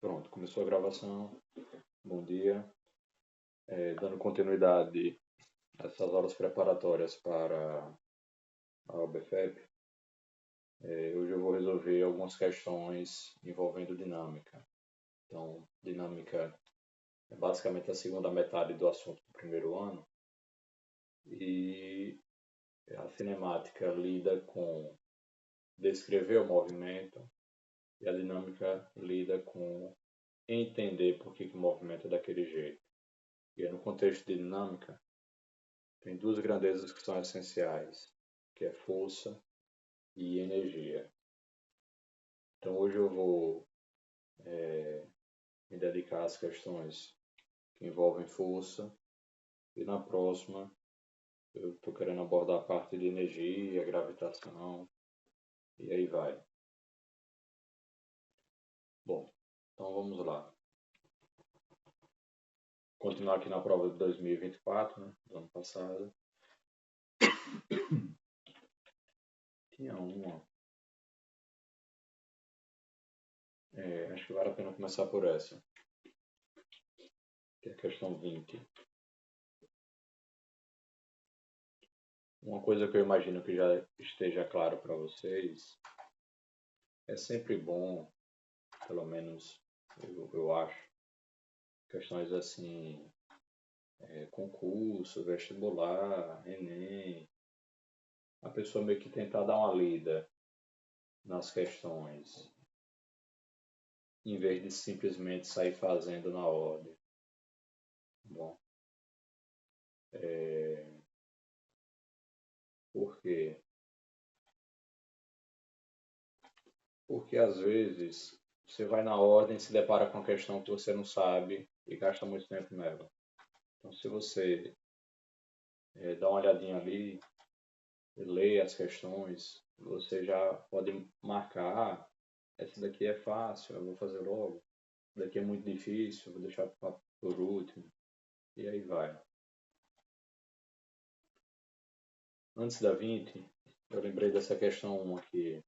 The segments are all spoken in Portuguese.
Pronto, começou a gravação. Bom dia. Dando continuidade a essas aulas preparatórias para a UBFEP, hoje eu vou resolver algumas questões envolvendo dinâmica. Então, dinâmica é basicamente a segunda metade do assunto do primeiro ano e a cinemática lida com descrever o movimento e a dinâmica lida com entender por que o movimento é daquele jeito. E no contexto de dinâmica, tem duas grandezas que são essenciais, que é força e energia. Então hoje eu vou me dedicar às questões que envolvem força e na próxima eu estou querendo abordar a parte de energia, gravitação e aí vai. Bom, então vamos lá. Continuar aqui na prova de 2024, né, do ano passado. Tinha uma. Acho que vale a pena começar por essa, que é a questão 20. Uma coisa que eu imagino que já esteja claro para vocês, é sempre bom, pelo menos eu acho, questões assim, concurso, vestibular, Enem, a pessoa meio que tentar dar uma lida nas questões, em vez de simplesmente sair fazendo na ordem. Bom, por quê? Porque às vezes você vai na ordem e se depara com uma questão que você não sabe e gasta muito tempo nela. Então, se você dá uma olhadinha ali, lê as questões, você já pode marcar, essa daqui é fácil, eu vou fazer logo. Essa daqui é muito difícil, eu vou deixar por último. E aí vai. Antes da 20, eu lembrei dessa questão 1 aqui,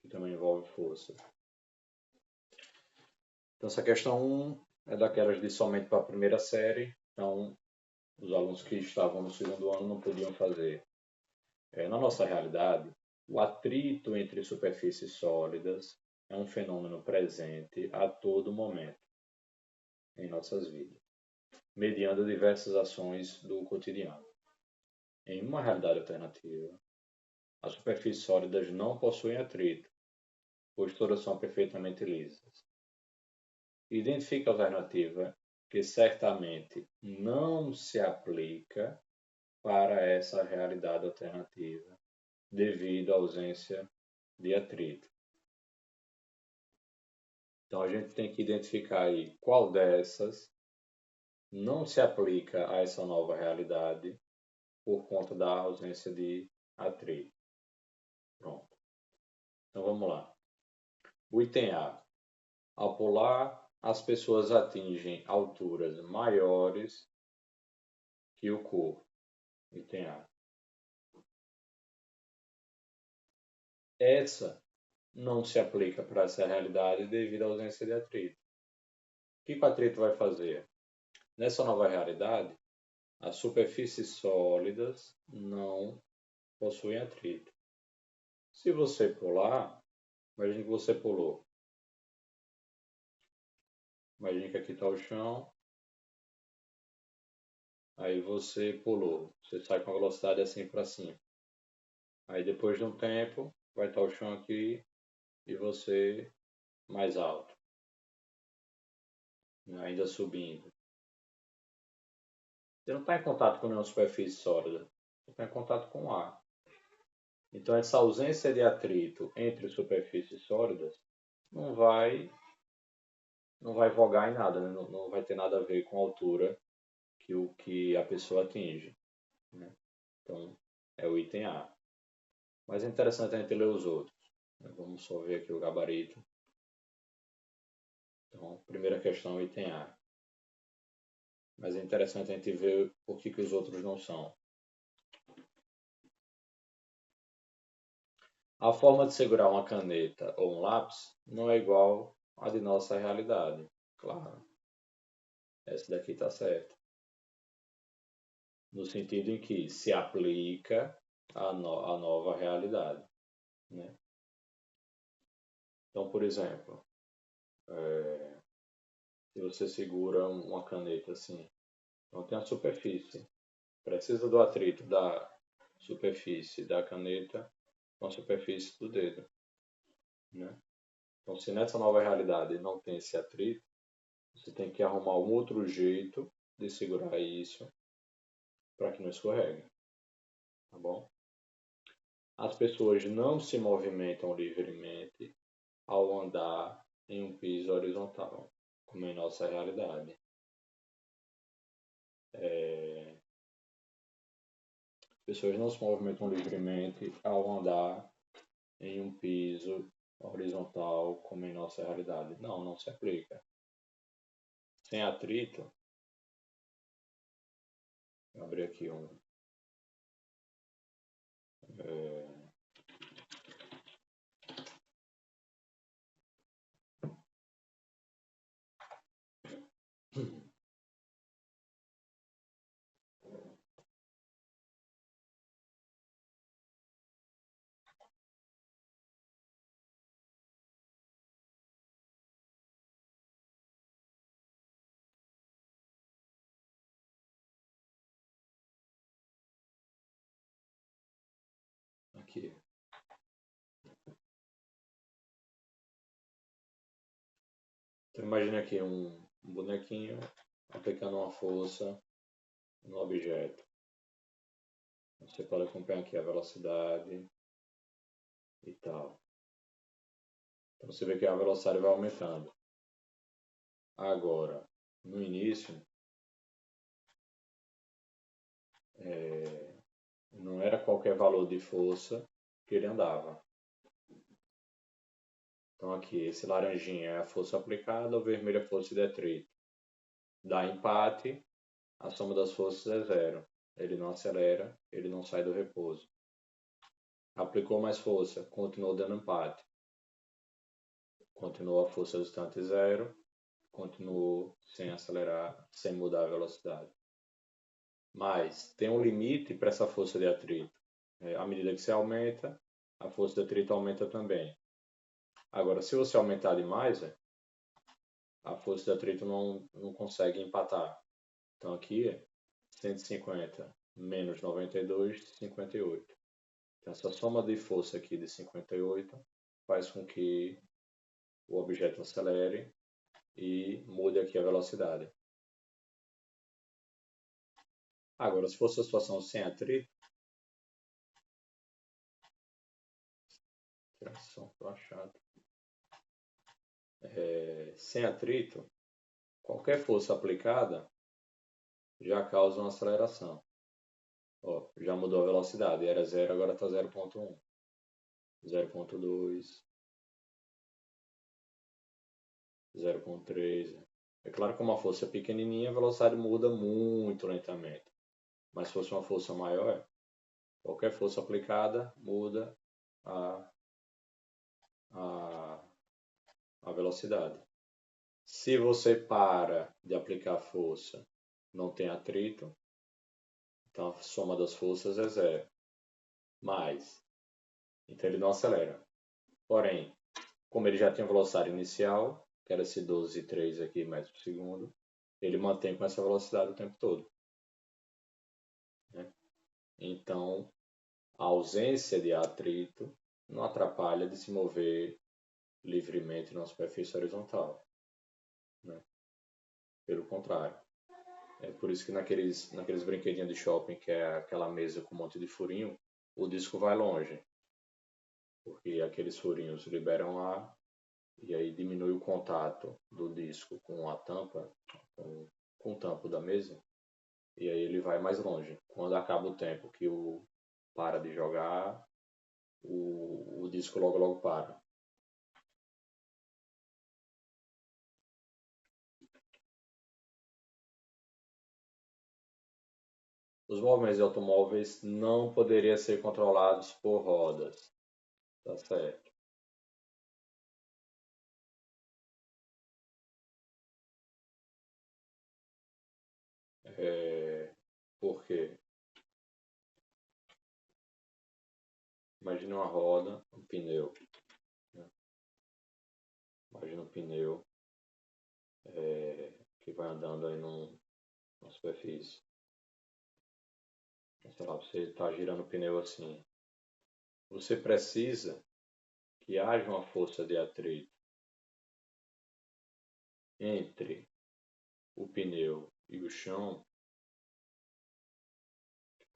que também envolve força. Então, essa questão 1 é daquelas de somente para a primeira série, então os alunos que estavam no segundo ano não podiam fazer. Na nossa realidade, o atrito entre superfícies sólidas é um fenômeno presente a todo momento em nossas vidas, mediando diversas ações do cotidiano. Em uma realidade alternativa, as superfícies sólidas não possuem atrito, pois todas são perfeitamente lisas. Identifique a alternativa que certamente não se aplica para essa realidade alternativa, devido à ausência de atrito. Então a gente tem que identificar aí qual dessas não se aplica a essa nova realidade por conta da ausência de atrito. Pronto. Então vamos lá. O item A. Ao pular, as pessoas atingem alturas maiores que o corpo. Item A. Essa não se aplica para essa realidade devido à ausência de atrito. O que o atrito vai fazer? Nessa nova realidade, as superfícies sólidas não possuem atrito. Se você pular, imagine que você pulou. Imagine que aqui está o chão. Aí você pulou. Você sai com a velocidade assim para cima. Aí depois de um tempo, vai estar o chão aqui e você mais alto. Ainda subindo. Você não está em contato com nenhuma superfície sólida. Você está em contato com o ar. Então essa ausência de atrito entre superfícies sólidas não vai vogar em nada, né? Não vai ter nada a ver com a altura que a pessoa atinge. Né? Então, é o item A. Mas é interessante a gente ler os outros. Né? Vamos só ver aqui o gabarito. Então, primeira questão, item A. Mas é interessante a gente ver por que os outros não são. A forma de segurar uma caneta ou um lápis não é igual à de nossa realidade. Claro, essa daqui está certa. No sentido em que se aplica à nova realidade, né? Então, por exemplo, se você segura uma caneta assim, então tem a superfície. Precisa do atrito da superfície da caneta com a superfície do dedo, né? Então, se nessa nova realidade não tem esse atrito, você tem que arrumar um outro jeito de segurar isso para que não escorregue, tá bom? As pessoas não se movimentam livremente ao andar em um piso horizontal, como em nossa realidade. As pessoas não se movimentam livremente ao andar em um piso horizontal, como em nossa realidade. Não, não se aplica. Sem atrito, vou abrir aqui um. Aqui. Então, imagine aqui um bonequinho aplicando uma força no objeto. Você pode acompanhar aqui a velocidade e tal. Então você vê que a velocidade vai aumentando. Agora, no início, não era qualquer valor de força que ele andava. Então aqui, esse laranjinha é a força aplicada, o vermelho é a força de atrito. Dá empate, a soma das forças é zero. Ele não acelera, ele não sai do repouso. Aplicou mais força, continuou dando empate. Continuou a força distante zero, continuou sem acelerar, sem mudar a velocidade. Mas tem um limite para essa força de atrito. À medida que você aumenta, a força de atrito aumenta também. Agora, se você aumentar demais, a força de atrito não consegue empatar. Então aqui é 150 menos 92, 58. Então essa soma de força aqui de 58 faz com que o objeto acelere e mude aqui a velocidade. Agora, se fosse a situação sem atrito, sem atrito, qualquer força aplicada já causa uma aceleração. Ó, já mudou a velocidade, era 0, agora está 0.1, 0.2, 0.3. É claro que uma força pequenininha, a velocidade muda muito lentamente. Mas se fosse uma força maior, qualquer força aplicada muda a velocidade. Se você para de aplicar força, não tem atrito, então a soma das forças é zero. Mas, então ele não acelera. Porém, como ele já tinha velocidade inicial, que era esse 12,3 aqui metros por segundo, ele mantém com essa velocidade o tempo todo, né? Então, a ausência de atrito não atrapalha de se mover livremente na superfície horizontal, né? Pelo contrário. É por isso que naqueles brinquedinhos de shopping, que é aquela mesa com um monte de furinho, o disco vai longe, porque aqueles furinhos liberam ar e aí diminui o contato do disco com a tampa, com o tampo da mesa, e aí ele vai mais longe. Quando acaba o tempo que o para de jogar, o disco logo para. Os movimentos de automóveis não poderiam ser controlados por rodas. Tá certo. Por quê? Imagina uma roda, um pneu. Né? Imagina um pneu que vai andando aí numa superfície. Sei lá, você está girando o pneu assim. Você precisa que haja uma força de atrito entre o pneu e o chão.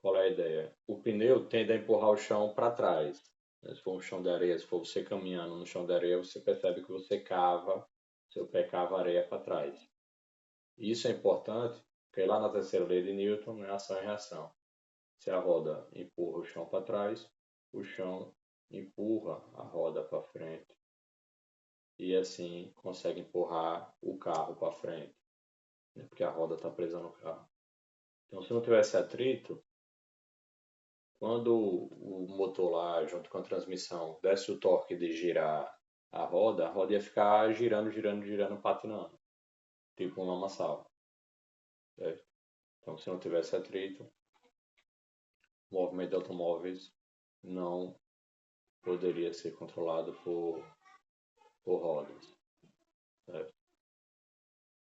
Qual é a ideia? O pneu tende a empurrar o chão para trás. Se for um chão de areia, se for você caminhando no chão de areia, você percebe que você cava, seu pé cava a areia para trás. Isso é importante, porque lá na terceira lei de Newton é ação e reação. Se a roda empurra o chão para trás, o chão empurra a roda para frente e assim consegue empurrar o carro para frente, né? Porque a roda está presa no carro. Então, se não tivesse atrito, quando o motor lá, junto com a transmissão, desse o torque de girar a roda ia ficar girando, girando, girando, patinando, tipo um lamaçal. Certo? Então, se não tivesse atrito, o movimento de automóveis não poderia ser controlado por rodas. Certo?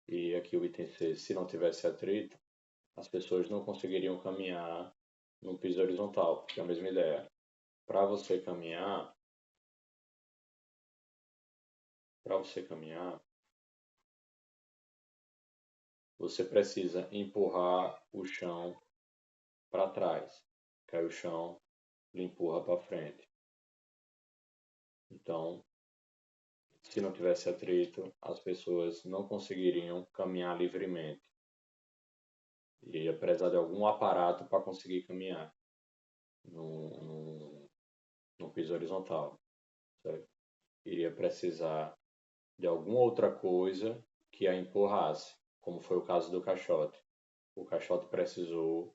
E aqui o item C, se não tivesse atrito, as pessoas não conseguiriam caminhar no piso horizontal, porque é a mesma ideia. Para você caminhar, você precisa empurrar o chão para trás, que aí o chão lhe empurra para frente. Então, se não tivesse atrito, as pessoas não conseguiriam caminhar livremente. Iria precisar de algum aparato para conseguir caminhar no piso horizontal, certo? Iria precisar de alguma outra coisa que a empurrasse, como foi o caso do caixote. O caixote precisou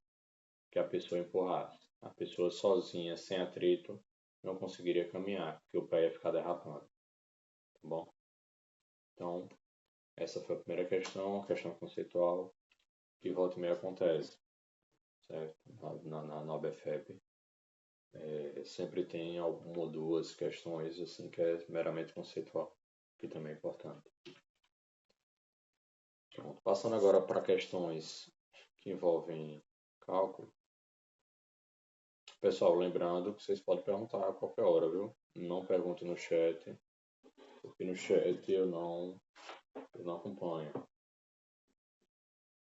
que a pessoa empurrasse. A pessoa sozinha, sem atrito, não conseguiria caminhar, porque o pé ia ficar derrapando. Tá bom? Então, essa foi a primeira questão, a questão conceitual, que volta e meia acontece, certo? Na OBFEB. Sempre tem alguma ou duas questões assim que é meramente conceitual, que também é importante. Pronto. Passando agora para questões que envolvem cálculo. Pessoal, lembrando que vocês podem perguntar a qualquer hora, viu? Não perguntem no chat, porque no chat eu não acompanho.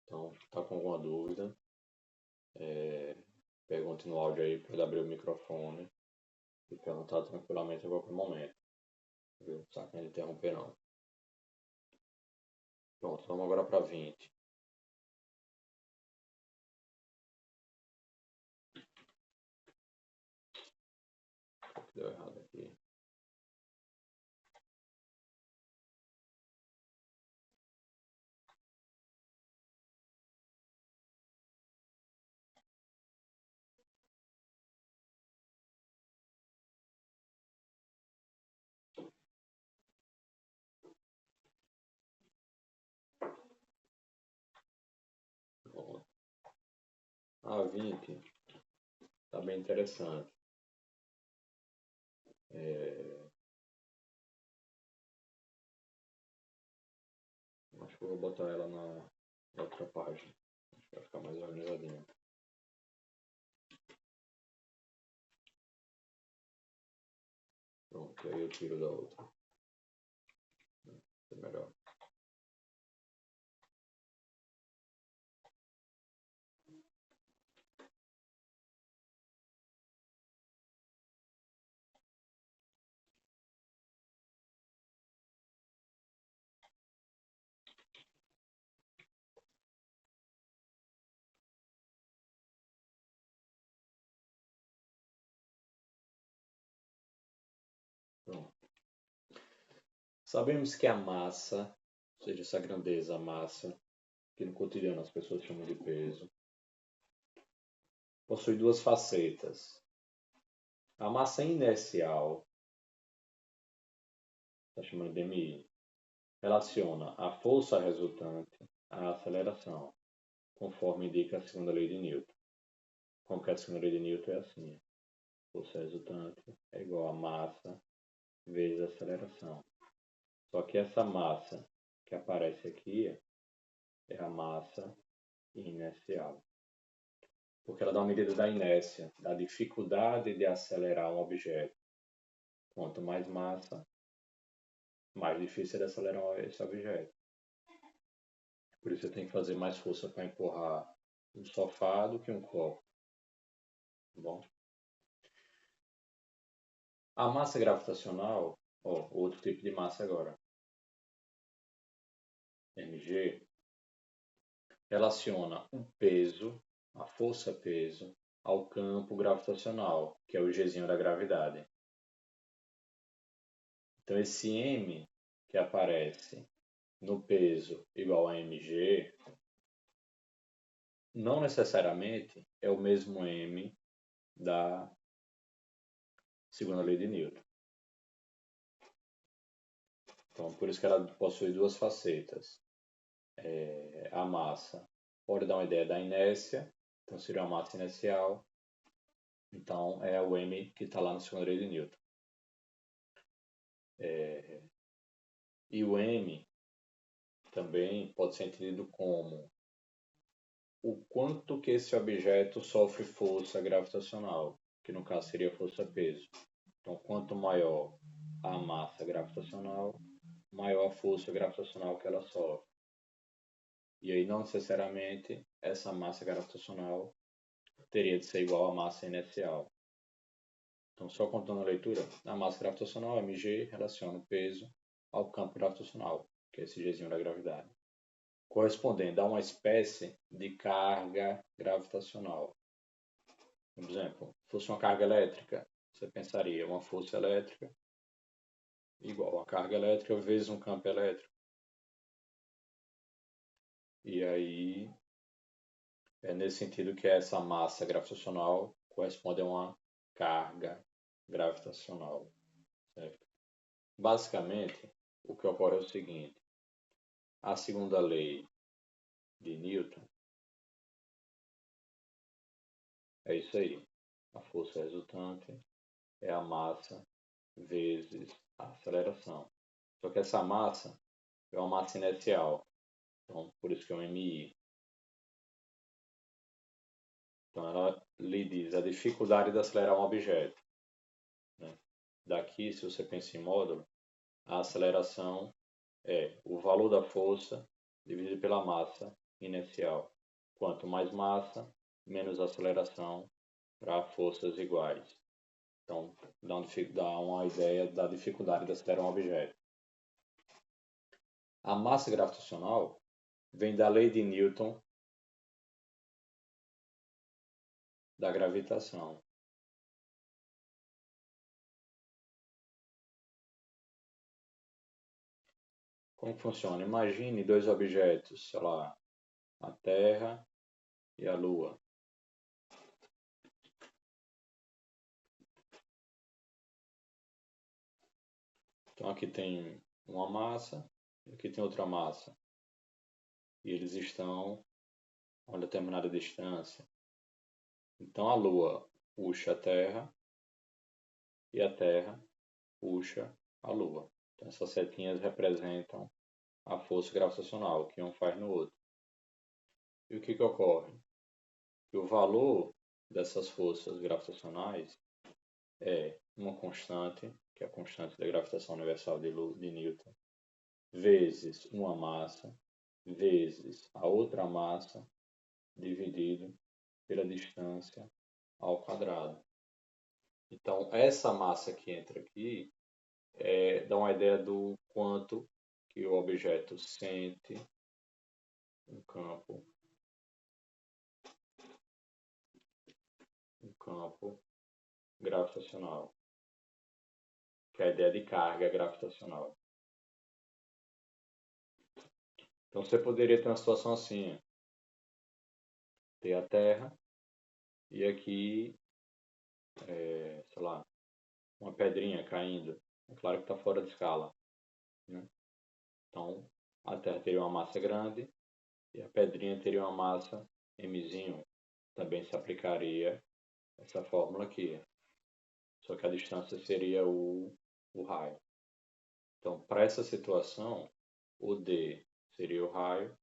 Então, tá com alguma dúvida, pergunte no áudio aí, pode abrir o microfone e perguntar tranquilamente a qualquer momento. Viu? Não precisa me interromper não. Pronto, vamos agora para 20. Deu errado aqui. Pronto. A 20 está bem interessante. Acho que eu vou botar ela na outra página. Acho que vai ficar mais organizadinho. Pronto, aí eu tiro da outra. É melhor. Pronto. Sabemos que a massa, ou seja, essa grandeza, a massa, que no cotidiano as pessoas chamam de peso, possui duas facetas. A massa inercial, está chamando de MI. Relaciona a força resultante à aceleração, conforme indica a segunda lei de Newton. Como que a segunda lei de Newton é assim? Força resultante é igual a massa vezes a aceleração. Só que essa massa que aparece aqui é a massa inercial. Porque ela dá uma medida da inércia, da dificuldade de acelerar um objeto. Quanto mais massa, mais difícil é de acelerar esse objeto. Por isso você tem que fazer mais força para empurrar um sofá do que um copo. Tá bom? A massa gravitacional, outro tipo de massa agora, mg, relaciona o peso, a força-peso, ao campo gravitacional, que é o Gzinho da gravidade. Então esse m que aparece no peso igual a mg, não necessariamente é o mesmo m da segunda lei de Newton. Então, por isso que ela possui duas facetas. A massa pode dar uma ideia da inércia, então seria a massa inercial. Então, é o m que está lá na segunda lei de Newton. E o m também pode ser entendido como o quanto que esse objeto sofre força gravitacional, que no caso seria força-peso. Então, quanto maior a massa gravitacional, maior a força gravitacional que ela sofre. E aí, não necessariamente, essa massa gravitacional teria de ser igual à massa inercial. Então, só contando a leitura, a massa gravitacional, mg, relaciona o peso ao campo gravitacional, que é esse Gzinho da gravidade, correspondendo a uma espécie de carga gravitacional. Por exemplo, se fosse uma carga elétrica, você pensaria uma força elétrica igual a carga elétrica vezes um campo elétrico. E aí, é nesse sentido que essa massa gravitacional corresponde a uma carga gravitacional. Certo? Basicamente, o que ocorre é o seguinte: a segunda lei de Newton é isso aí. A força resultante é a massa vezes a aceleração. Só que essa massa é uma massa inercial. Então, por isso que é um MI. Então, ela lhe diz a dificuldade de acelerar um objeto. Né? Daqui, se você pensa em módulo, a aceleração é o valor da força dividido pela massa inercial. Quanto mais massa, menos aceleração para forças iguais. Então, dá uma ideia da dificuldade de acelerar um objeto. A massa gravitacional vem da lei de Newton da gravitação. Como funciona? Imagine dois objetos, sei lá, a Terra e a Lua. Então aqui tem uma massa e aqui tem outra massa. E eles estão a uma determinada distância. Então a Lua puxa a Terra e a Terra puxa a Lua. Então essas setinhas representam a força gravitacional que um faz no outro. E o que ocorre? Que o valor dessas forças gravitacionais é uma constante, que é a constante da gravitação universal de Newton, vezes uma massa, vezes a outra massa, dividido pela distância ao quadrado. Então, essa massa que entra aqui dá uma ideia do quanto que o objeto sente um campo gravitacional, que é a ideia de carga gravitacional. Então, você poderia ter uma situação assim, ter a Terra e aqui, sei lá, uma pedrinha caindo. É claro que está fora de escala. né? Então, a Terra teria uma massa grande e a pedrinha teria uma massa mzinho. Também se aplicaria essa fórmula aqui. Só que a distância seria o raio. Então, para essa situação, o D seria o raio.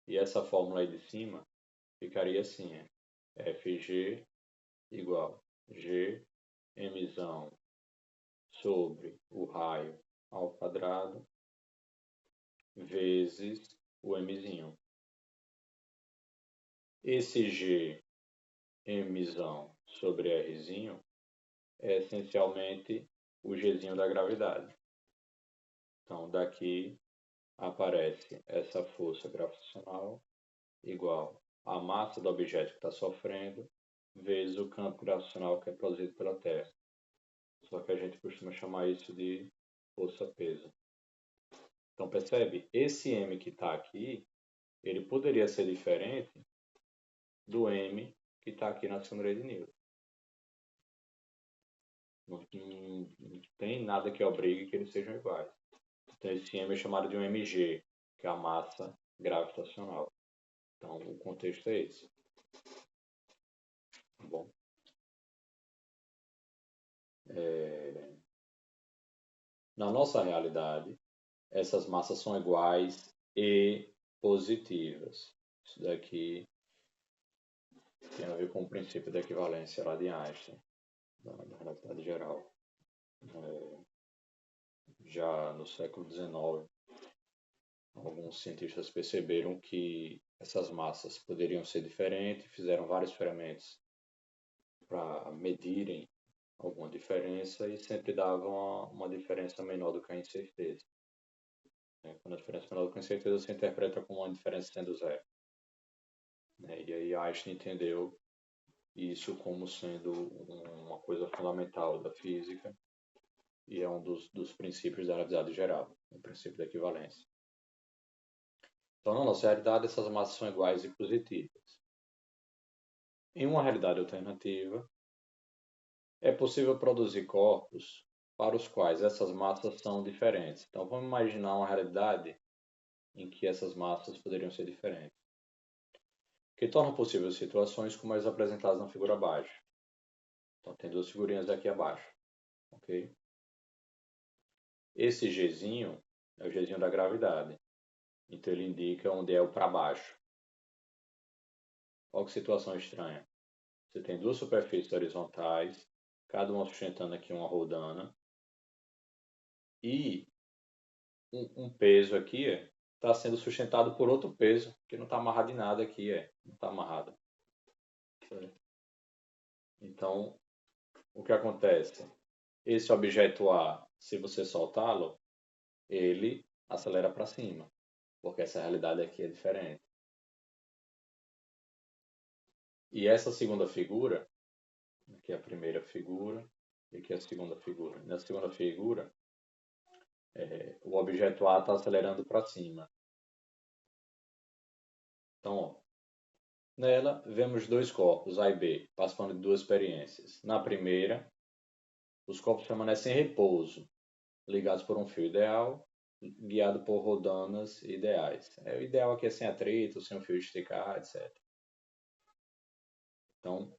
E essa fórmula aí de cima ficaria assim, Fg igual G mzão sobre o raio ao quadrado vezes o mzinho. Esse G mzão sobre Rzinho é essencialmente o Gzinho da gravidade. Então, daqui aparece essa força gravitacional igual à massa do objeto que está sofrendo vezes o campo gravitacional que é produzido pela Terra. Só que a gente costuma chamar isso de força-peso. Então, percebe? Esse M que está aqui, ele poderia ser diferente do M que está aqui na segunda lei de Newton. Não tem nada que obrigue que eles sejam iguais. Então, esse M é chamado de um mg, que é a massa gravitacional. Então, o contexto é esse. Tá bom? Na nossa realidade, essas massas são iguais e positivas. Isso daqui tem a ver com o princípio da equivalência lá de Einstein, da relatividade geral. Já no século XIX, alguns cientistas perceberam que essas massas poderiam ser diferentes, fizeram vários experimentos para medirem alguma diferença e sempre davam uma diferença menor do que a incerteza. Quando a diferença é menor do que a incerteza, você interpreta como uma diferença sendo zero. E aí Einstein entendeu isso como sendo uma coisa fundamental da física e é um dos princípios da relatividade geral, o princípio da equivalência. Então, na nossa realidade, essas massas são iguais e positivas. Em uma realidade alternativa, é possível produzir corpos para os quais essas massas são diferentes. Então, vamos imaginar uma realidade em que essas massas poderiam ser diferentes, que torna possível situações como as apresentadas na figura abaixo. Então, tem duas figurinhas aqui abaixo, ok? Esse Gzinho é o Gzinho da gravidade, então ele indica onde é o para baixo. Olha que situação estranha. Você tem duas superfícies horizontais, cada uma sustentando aqui uma rodana, e um peso aqui está sendo sustentado por outro peso, que não está amarrado em nada aqui, não está amarrado. Então, o que acontece? Esse objeto A, se você soltá-lo, ele acelera para cima, porque essa realidade aqui é diferente. E essa segunda figura, aqui é a primeira figura, e aqui é a segunda figura. Na segunda figura, o objeto A está acelerando para cima. Então, ó, nela, vemos dois corpos, A e B, participando de duas experiências. Na primeira, os corpos permanecem em repouso, ligados por um fio ideal, guiado por rodanas ideais. O ideal aqui é sem atrito, sem o fio esticar, etc. Então,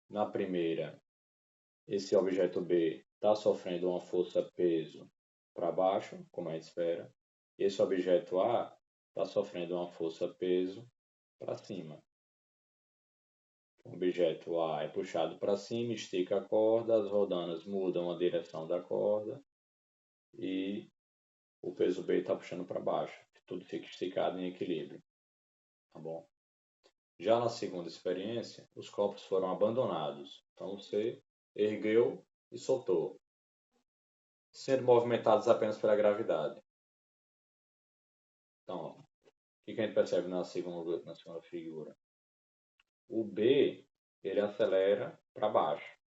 na primeira, esse objeto B está sofrendo uma força-peso para baixo, como a gente espera. Esse objeto A está sofrendo uma força-peso para cima. O objeto A é puxado para cima, estica a corda, as rodanas mudam a direção da corda e o peso B está puxando para baixo. Tudo fica esticado em equilíbrio. Tá bom? Já na segunda experiência, os corpos foram abandonados. Então você ergueu e soltou, sendo movimentados apenas pela gravidade. Então, ó, o que a gente percebe na segunda figura? O B, ele acelera para baixo,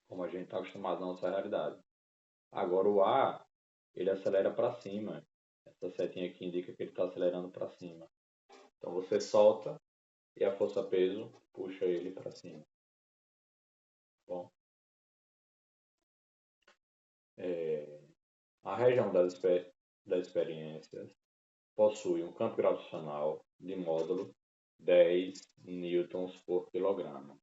como a gente está acostumado na nossa realidade. Agora o A, ele acelera para cima. Essa setinha aqui indica que ele está acelerando para cima. Então você solta e a força-peso puxa ele para cima. Bom, A região das experiências possui um campo gravitacional de módulo 10 newtons por quilograma.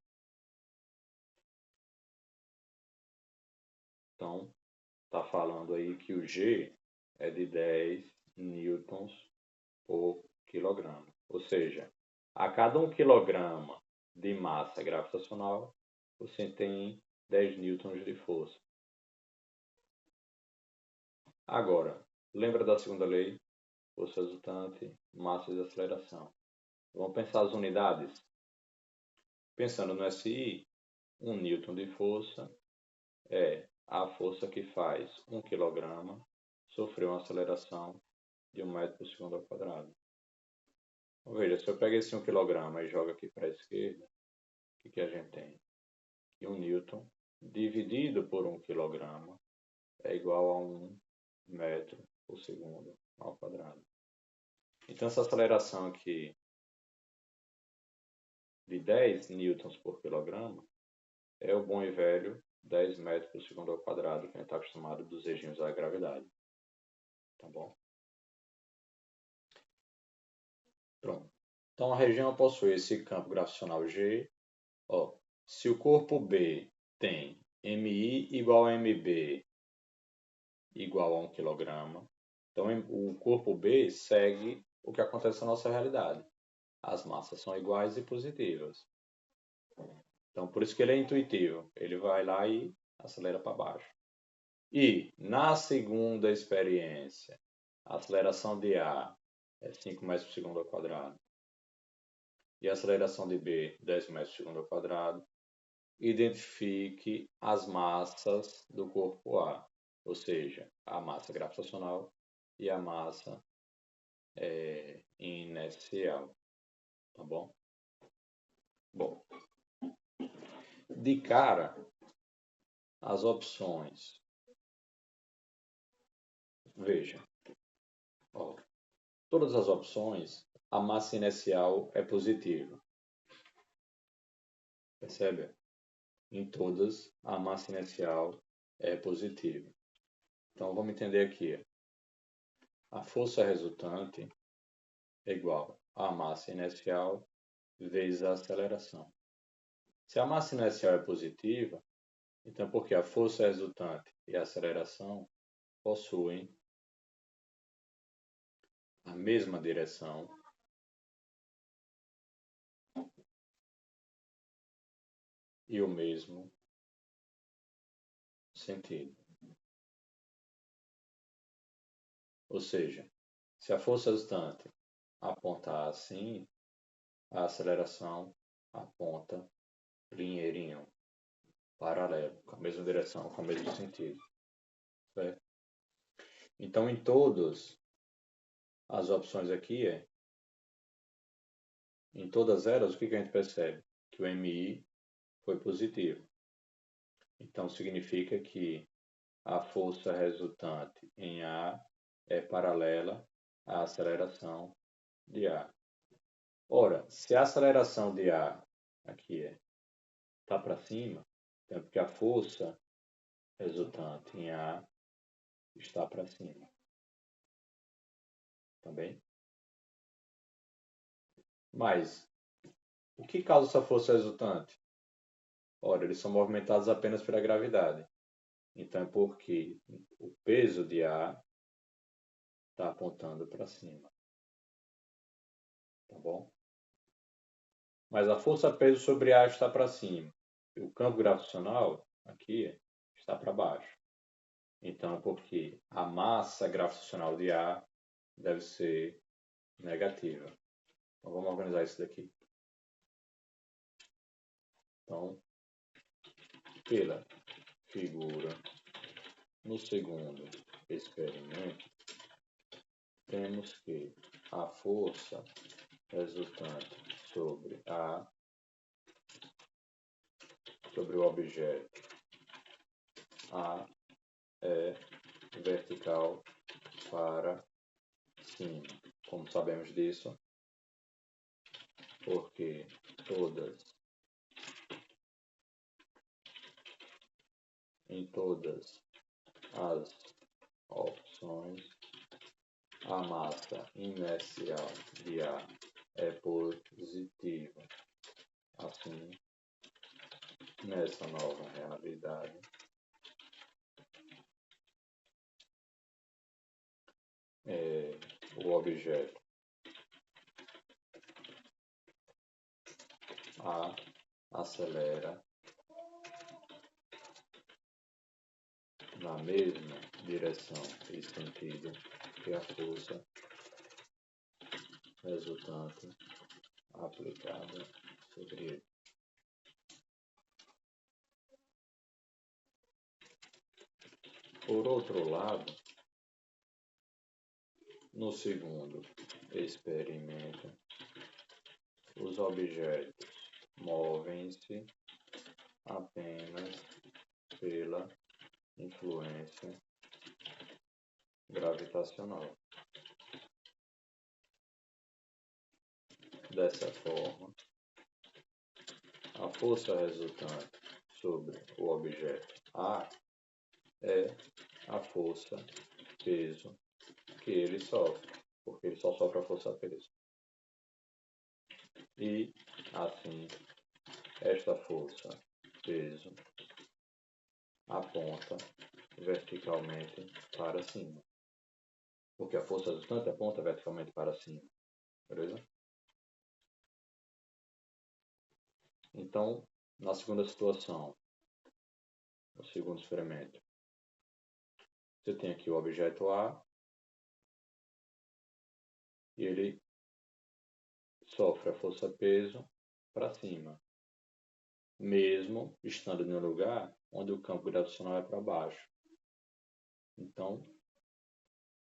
Então, está falando aí que o G é de 10 newtons por quilograma. Ou seja, a cada 1 quilograma de massa gravitacional, você tem 10 newtons de força. Agora, lembra da segunda lei? Força resultante, massa e aceleração. Vamos pensar as unidades? Pensando no SI, 1 newton de força é a força que faz 1 quilograma sofrer uma aceleração de 1 metro por segundo ao quadrado. Então, veja, se eu pego esse 1 quilograma e jogo aqui para a esquerda, o que a gente tem? Que 1 newton dividido por 1 quilograma é igual a 1 metro por segundo ao quadrado. Então, essa aceleração aqui de 10 newtons por quilograma é o bom e velho 10 metros por segundo ao quadrado, que a gente está acostumado dos eixos da gravidade. Tá bom? Pronto. Então, a região possui esse campo gravitacional G. Ó, se o corpo B tem MI igual a MB igual a 1 kg, então o corpo B segue o que acontece na nossa realidade. As massas são iguais e positivas. Então, por isso que ele é intuitivo. Ele vai lá e acelera para baixo. E, na segunda experiência, a aceleração de A é 5 metros por segundo ao quadrado. E a aceleração de B, 10 metros por segundo ao quadrado. Identifique as massas do corpo A, ou seja, a massa gravitacional e a massa inercial. Tá bom? Bom, de cara, as opções. Veja, ó, todas as opções, a massa inercial é positiva. Percebe? Em todas, a massa inercial é positiva. Então, vamos entender aqui. A força resultante é igual à massa inercial vezes a aceleração. Se a massa inercial é positiva, então porque a força resultante e a aceleração possuem a mesma direção e o mesmo sentido. Ou seja, se a força resultante apontar assim, a aceleração aponta linheirinho, paralelo, com a mesma direção, com o mesmo sentido. Certo? Então, em todas as opções aqui, em todas elas, o que a gente percebe? Que o MI foi positivo. Então, significa que a força resultante em A é paralela à aceleração de A. Ora, se a aceleração de A aqui está para cima, então é porque a força resultante em A está para cima. Tá bem? Mas, o que causa essa força resultante? Ora, eles são movimentados apenas pela gravidade. Então, é porque o peso de A está apontando para cima. Tá bom? Mas a força-peso sobre A está para cima. E o campo gravitacional, aqui, está para baixo. Então, é porque a massa gravitacional de A deve ser negativa. Então, vamos organizar isso daqui. Então, pela figura, no segundo experimento, temos que a força resultante sobre o objeto A é vertical para cima. Como sabemos disso? Porque em todas as a massa inercial de A é positiva, assim, nessa nova realidade, o objeto A acelera na mesma direção e sentido que a força resultante aplicada sobre ele. Por outro lado, no segundo experimento, os objetos movem-se apenas pela influência gravitacional. Dessa forma, a força resultante sobre o objeto A é a força peso que ele sofre, porque ele só sofre a força peso. E, assim, esta força peso aponta verticalmente para cima, porque a força resultante aponta verticalmente para cima, beleza? Então, na segunda situação, no segundo experimento, você tem aqui o objeto A e ele sofre a força peso para cima, mesmo estando em um lugar onde o campo gravitacional é para baixo. Então,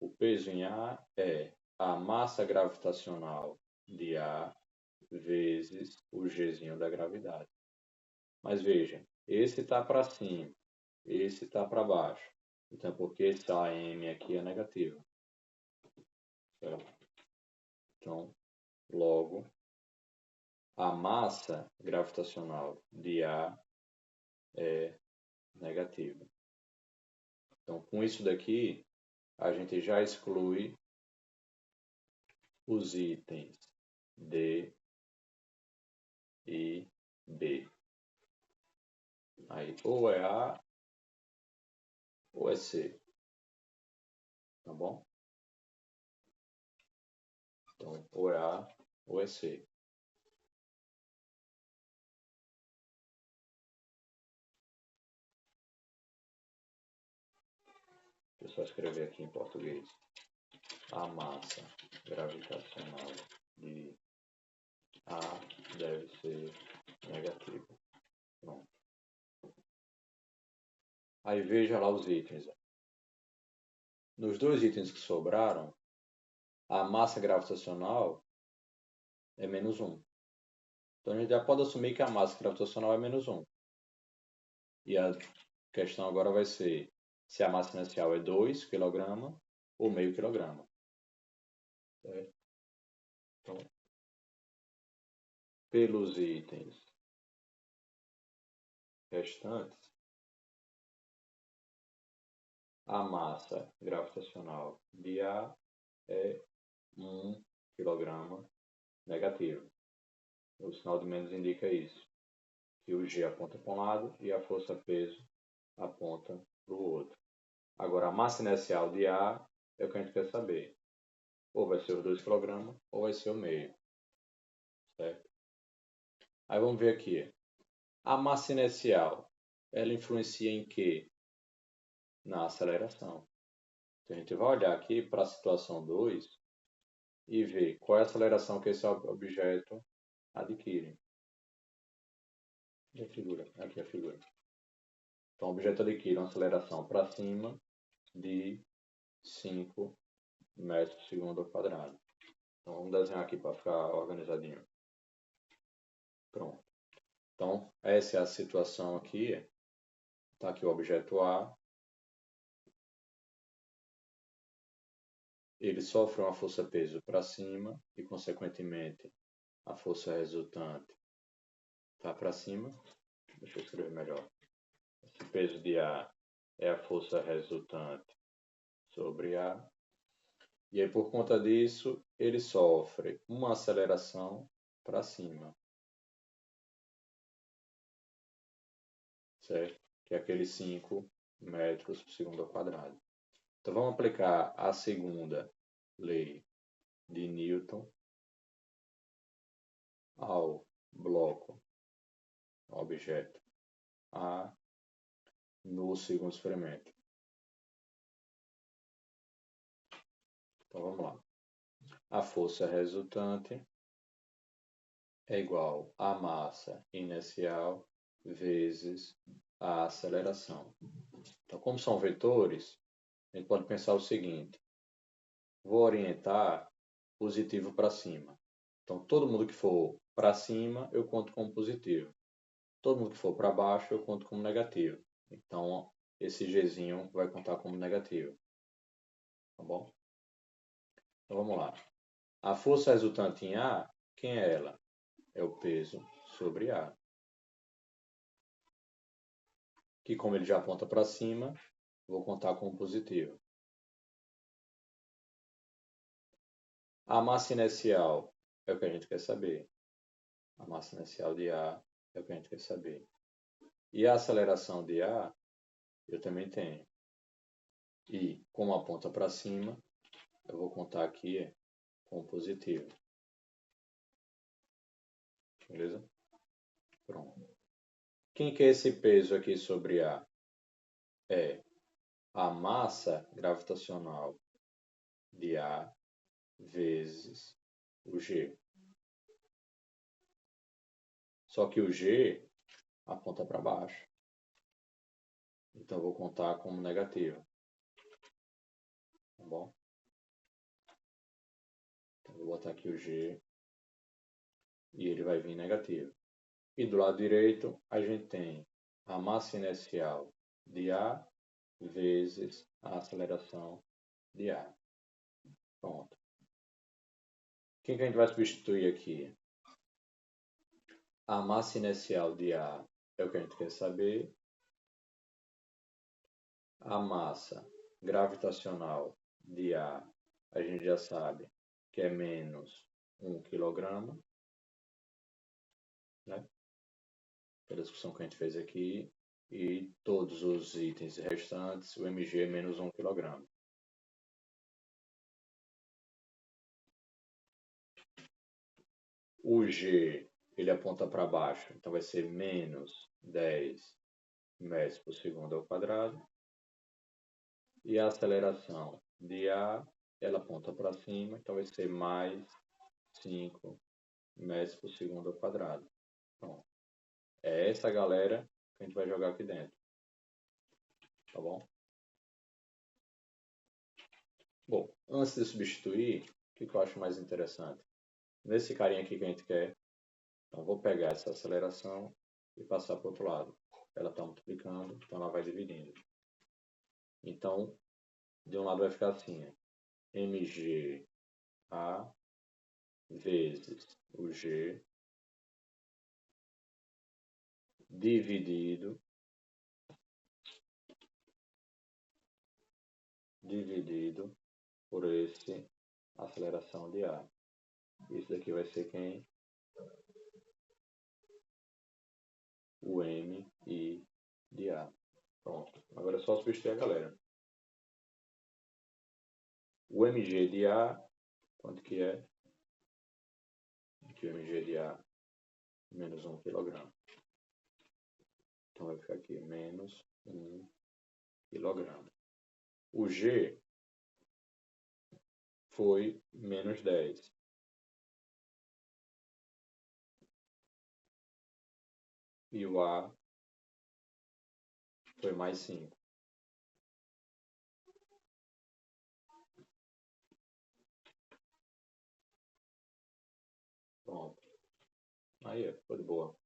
o peso em A é a massa gravitacional de A vezes o Gzinho da gravidade. Mas veja, esse está para cima, esse está para baixo. Então, porque esse AM aqui é negativo. Certo? Então, logo, a massa gravitacional de A é negativa. Então, com isso daqui, a gente já exclui os itens D e B. Aí, ou é A ou é C. Tá bom? Então, ou é A ou é C. Deixa eu só escrever aqui em português. A massa gravitacional de A deve ser negativa. Pronto. Aí veja lá os itens. Nos dois itens que sobraram, a massa gravitacional é menos 1. Então a gente já pode assumir que a massa gravitacional é menos 1. E a questão agora vai ser se a massa inercial é 2 kg ou meio quilograma. Certo? Então, pelos itens restantes, a massa gravitacional de A é 1 kg negativo. O sinal de menos indica isso, que o G aponta para um lado e a força peso aponta para o outro. Agora, a massa inercial de A é o que a gente quer saber. Ou vai ser os 2 kg ou vai ser o meio. Certo? Aí vamos ver aqui. A massa inercial, ela influencia em quê? Na aceleração. Então, a gente vai olhar aqui para a situação 2 e ver qual é a aceleração que esse objeto adquire. E a figura? Aqui a figura. Então, o objeto adquire uma aceleração para cima de 5 metros por segundo ao quadrado. Então, vamos desenhar aqui para ficar organizadinho. Pronto. Então, essa é a situação aqui. Está aqui o objeto A. Ele sofre uma força-peso para cima e, consequentemente, a força resultante está para cima. Deixa eu escrever melhor. Esse peso de A é a força resultante sobre A. E aí, por conta disso, ele sofre uma aceleração para cima, certo? Que é aqueles 5 metros por segundo ao quadrado. Então, vamos aplicar a segunda lei de Newton ao bloco, ao objeto A, no segundo experimento. Então, vamos lá. A força resultante é igual à massa inicial vezes a aceleração. Então, como são vetores, a gente pode pensar o seguinte: vou orientar positivo para cima. Então, todo mundo que for para cima, eu conto como positivo. Todo mundo que for para baixo, eu conto como negativo. Então, esse Gzinho vai contar como negativo. Tá bom? Então, vamos lá. A força resultante em A, quem é ela? É o peso sobre A. Que, como ele já aponta para cima, vou contar como positivo. A massa inercial é o que a gente quer saber. A massa inercial de A é o que a gente quer saber. E a aceleração de A, eu também tenho. E, como aponta para cima, eu vou contar aqui com positivo. Beleza? Pronto. Quem que é esse peso aqui sobre A? É a massa gravitacional de A vezes o G. Só que o G aponta para baixo. Então, eu vou contar como negativo. Tá bom? Então, vou botar aqui o G e ele vai vir negativo. E do lado direito, a gente tem a massa inercial de A vezes a aceleração de A. Pronto. Quem que a gente vai substituir aqui? A massa inercial de A é o que a gente quer saber. A massa gravitacional de A, a gente já sabe que é menos 1 kg, né? Pela discussão que a gente fez aqui. E todos os itens restantes, o mg é menos 1 kg. O G, ele aponta para baixo, então vai ser menos 10 metros por segundo ao quadrado. E a aceleração de A, ela aponta para cima, então vai ser mais 5 metros por segundo ao quadrado. Pronto. É essa galera que a gente vai jogar aqui dentro. Tá bom? Bom, antes de substituir, o que eu acho mais interessante? Nesse carinha aqui que a gente quer, então vou pegar essa aceleração e passar para o outro lado. Ela está multiplicando, então ela vai dividindo. Então, de um lado vai ficar assim, mg A vezes o G dividido por esse aceleração de A. Isso daqui vai ser quem? O M I de A. Pronto. Agora é só substituir a galera. O mg de A, quanto que é? Aqui o mg de A, menos 1 kg. Então vai ficar aqui, menos 1 kg. O G foi menos 10. E o A foi mais 5. Pronto. Aí, ficou de boa.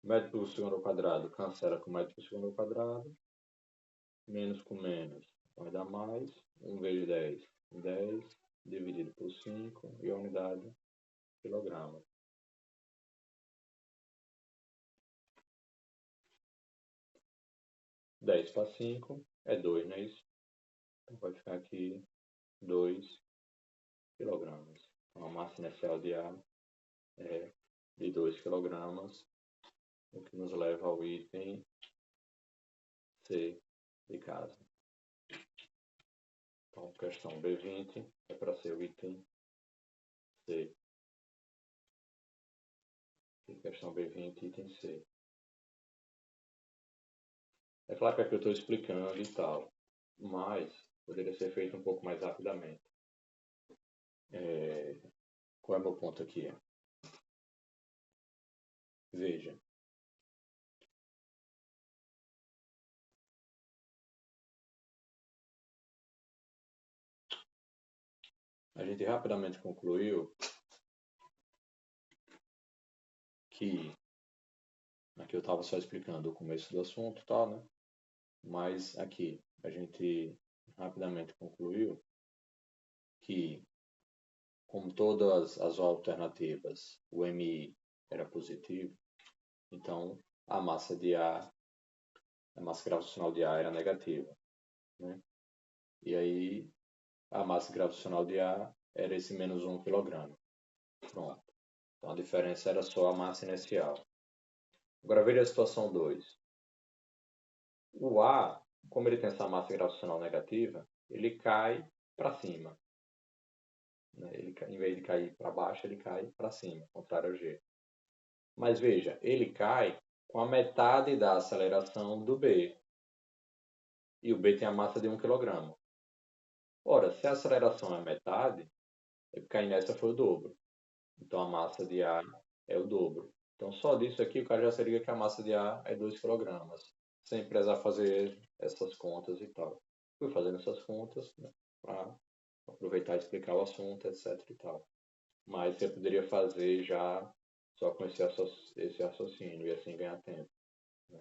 Metro por segundo ao quadrado cancela com metro por segundo ao quadrado. Menos com menos vai dar mais. 1 vezes 10, 10 dividido por 5 e a unidade quilograma. Dez para 5 é 2, não é isso? Então vai ficar aqui 2 kg. Então, a massa inicial de A é de 2 kg, o que nos leva ao item C de casa. Então, questão B20 é para ser o item C. E questão B20, item C. É claro que aqui eu estou explicando e tal, mas poderia ser feito um pouco mais rapidamente. Qual é o meu ponto aqui? Veja. A gente rapidamente concluiu que aqui eu estava só explicando o começo do assunto, tal, né? Mas aqui a gente rapidamente concluiu que, como todas as alternativas, o MI era positivo, então a massa gravitacional de A era negativa, né? E aí a massa gravitacional de A era esse menos 1 kg. Pronto. Então a diferença era só a massa inicial. Agora veja a situação 2. O A, como ele tem essa massa gravitacional negativa, ele cai para cima. Ele, em vez de cair para baixo, ele cai para cima, contrário ao G. Mas veja, ele cai com a metade da aceleração do B. E o B tem a massa de 1 kg. Ora, se a aceleração é metade, é porque a inércia foi o dobro. Então a massa de A é o dobro. Então só disso aqui o cara já seria que a massa de A é 2 kg. Sem precisar fazer essas contas e tal. Fui fazendo essas contas, né, para aproveitar e explicar o assunto, etc e tal. Mas você poderia fazer já só com esse raciocínio e assim ganhar tempo, né?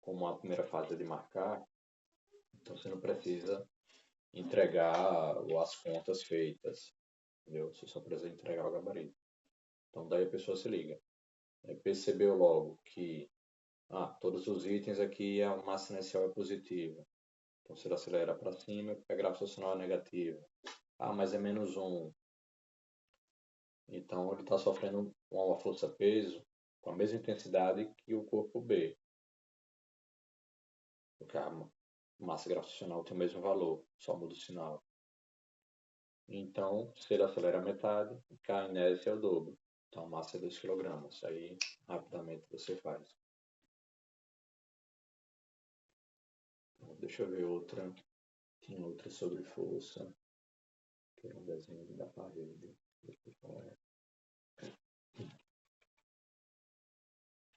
Como a primeira fase é de marcar, então você não precisa entregar as contas feitas, entendeu? Você só precisa entregar o gabarito. Então daí a pessoa se liga. Percebeu logo que todos os itens aqui a massa inicial é positiva. Então se ele acelera para cima, porque a gravitacional é negativa. Mas é menos 1. Então ele está sofrendo uma força-peso com a mesma intensidade que o corpo B. Porque a massa gravitacional tem o mesmo valor, só muda o sinal. Então, se ele acelera a metade, a inércia é o dobro. Então a massa é 2 kg. Aí rapidamente você faz. Então, deixa eu ver outra. Tinha outra sobre força. Que era um desenho da parede.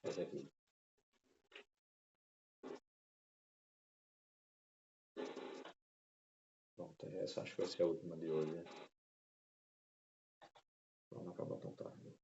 Essa aqui. Pronto, essa acho que vai ser a última de hoje, né? Para não acabar tão tarde.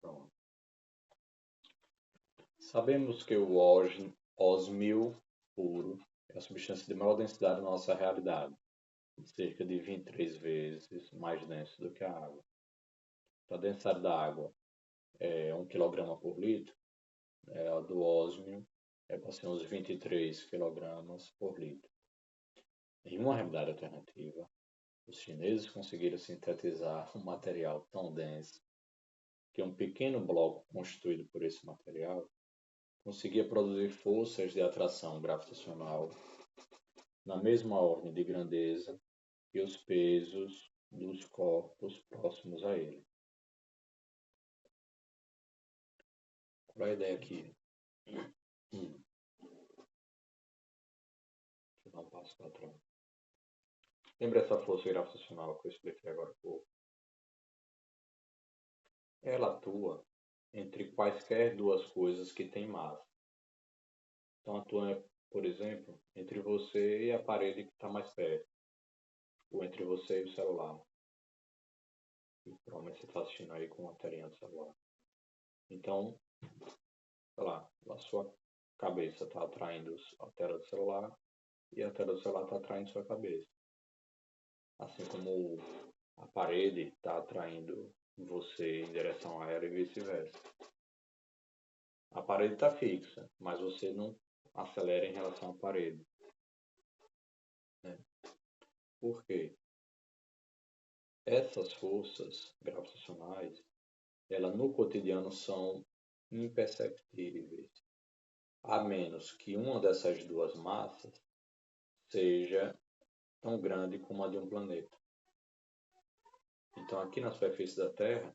Pronto. Sabemos que o ósmio puro é a substância de maior densidade na nossa realidade, cerca de 23 vezes mais denso do que a água. Então, a densidade da água é 1 kg por litro, a do ósmio é para ser uns 23 kg por litro. Em uma realidade alternativa, os chineses conseguiram sintetizar um material tão denso que um pequeno bloco constituído por esse material conseguia produzir forças de atração gravitacional na mesma ordem de grandeza que os pesos dos corpos próximos a ele. Qual é a ideia aqui? Deixa eu dar um passo para trás. Lembra essa força gravitacional que eu expliquei agora há pouco? Ela atua entre quaisquer duas coisas que têm massa. Então atua, por exemplo, entre você e a parede que está mais perto, ou entre você e o celular. E pronto. como você está assistindo aí com a telinha do celular. Então, sei lá, a sua cabeça está atraindo a tela do celular e a tela do celular está atraindo sua cabeça. Assim como a parede está atraindo você em direção a ela e vice-versa. A parede está fixa, mas você não acelera em relação à parede. Né? Por quê? Essas forças gravitacionais, elas no cotidiano são imperceptíveis, a menos que uma dessas duas massas seja tão grande como a de um planeta. Então, aqui na superfície da Terra,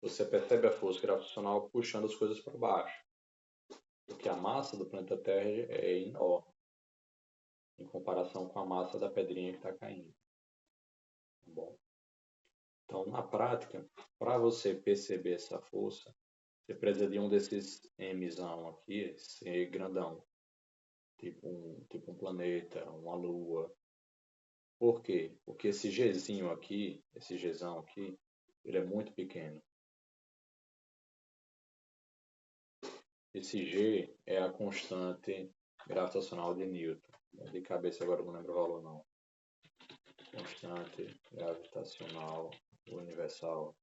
você percebe a força gravitacional puxando as coisas para baixo, porque a massa do planeta Terra é enorme, em comparação com a massa da pedrinha que está caindo. Tá bom? Então, na prática, para você perceber essa força, você precisa de um desses Mzão aqui, ser grandão, tipo um planeta, uma lua. Por quê? Porque esse Gzinho aqui, esse Gzão aqui, ele é muito pequeno. Esse G é a constante gravitacional de Newton. De cabeça agora não lembro o valor não. Constante gravitacional universal.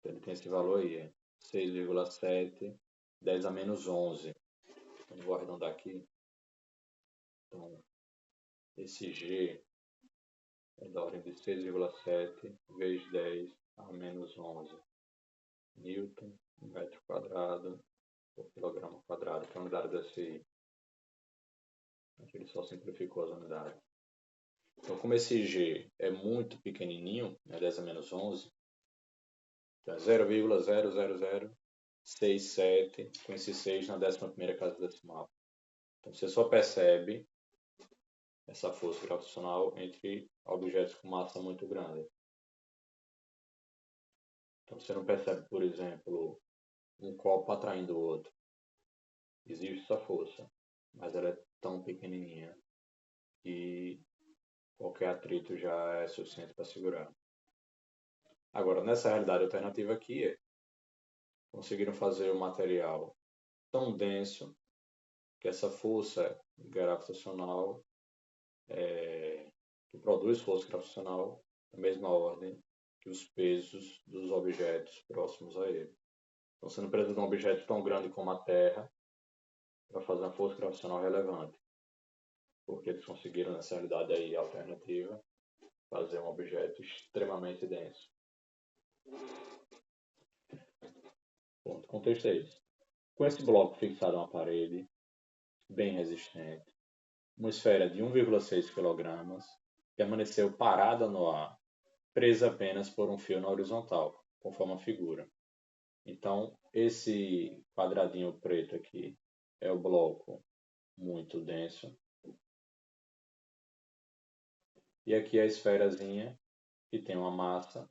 Ele tem esse valor aí, 6,7, 10 a menos 11. Eu vou arredondar aqui. Então, esse G é da ordem de 6,7 vezes 10 a menos 11 Newton, metro quadrado, por quilograma quadrado, que é a unidade da SI. Aqui ele só simplificou as unidades. Então, como esse G é muito pequenininho, né, 10 a menos 11, então é 0,00067 com esse 6 na 11ª casa decimal. Então, você só percebe essa força gravitacional entre objetos com massa muito grande. Então, você não percebe, por exemplo, um copo atraindo o outro. Existe essa força, mas ela é tão pequenininha que qualquer atrito já é suficiente para segurar. Agora, nessa realidade alternativa aqui, conseguiram fazer um material tão denso que essa força gravitacional, que produz força gravitacional, na mesma ordem que os pesos dos objetos próximos a ele. Então, você não precisa de um objeto tão grande como a Terra para fazer uma força gravitacional relevante, porque eles conseguiram, nessa realidade aí alternativa, fazer um objeto extremamente denso. Ponto. Contexto é esse. Com esse bloco fixado a uma parede, bem resistente, uma esfera de 1,6 kg permaneceu parada no ar, presa apenas por um fio na horizontal, conforme a figura. Então, esse quadradinho preto aqui é o bloco muito denso. E aqui a esferazinha, que tem uma massa,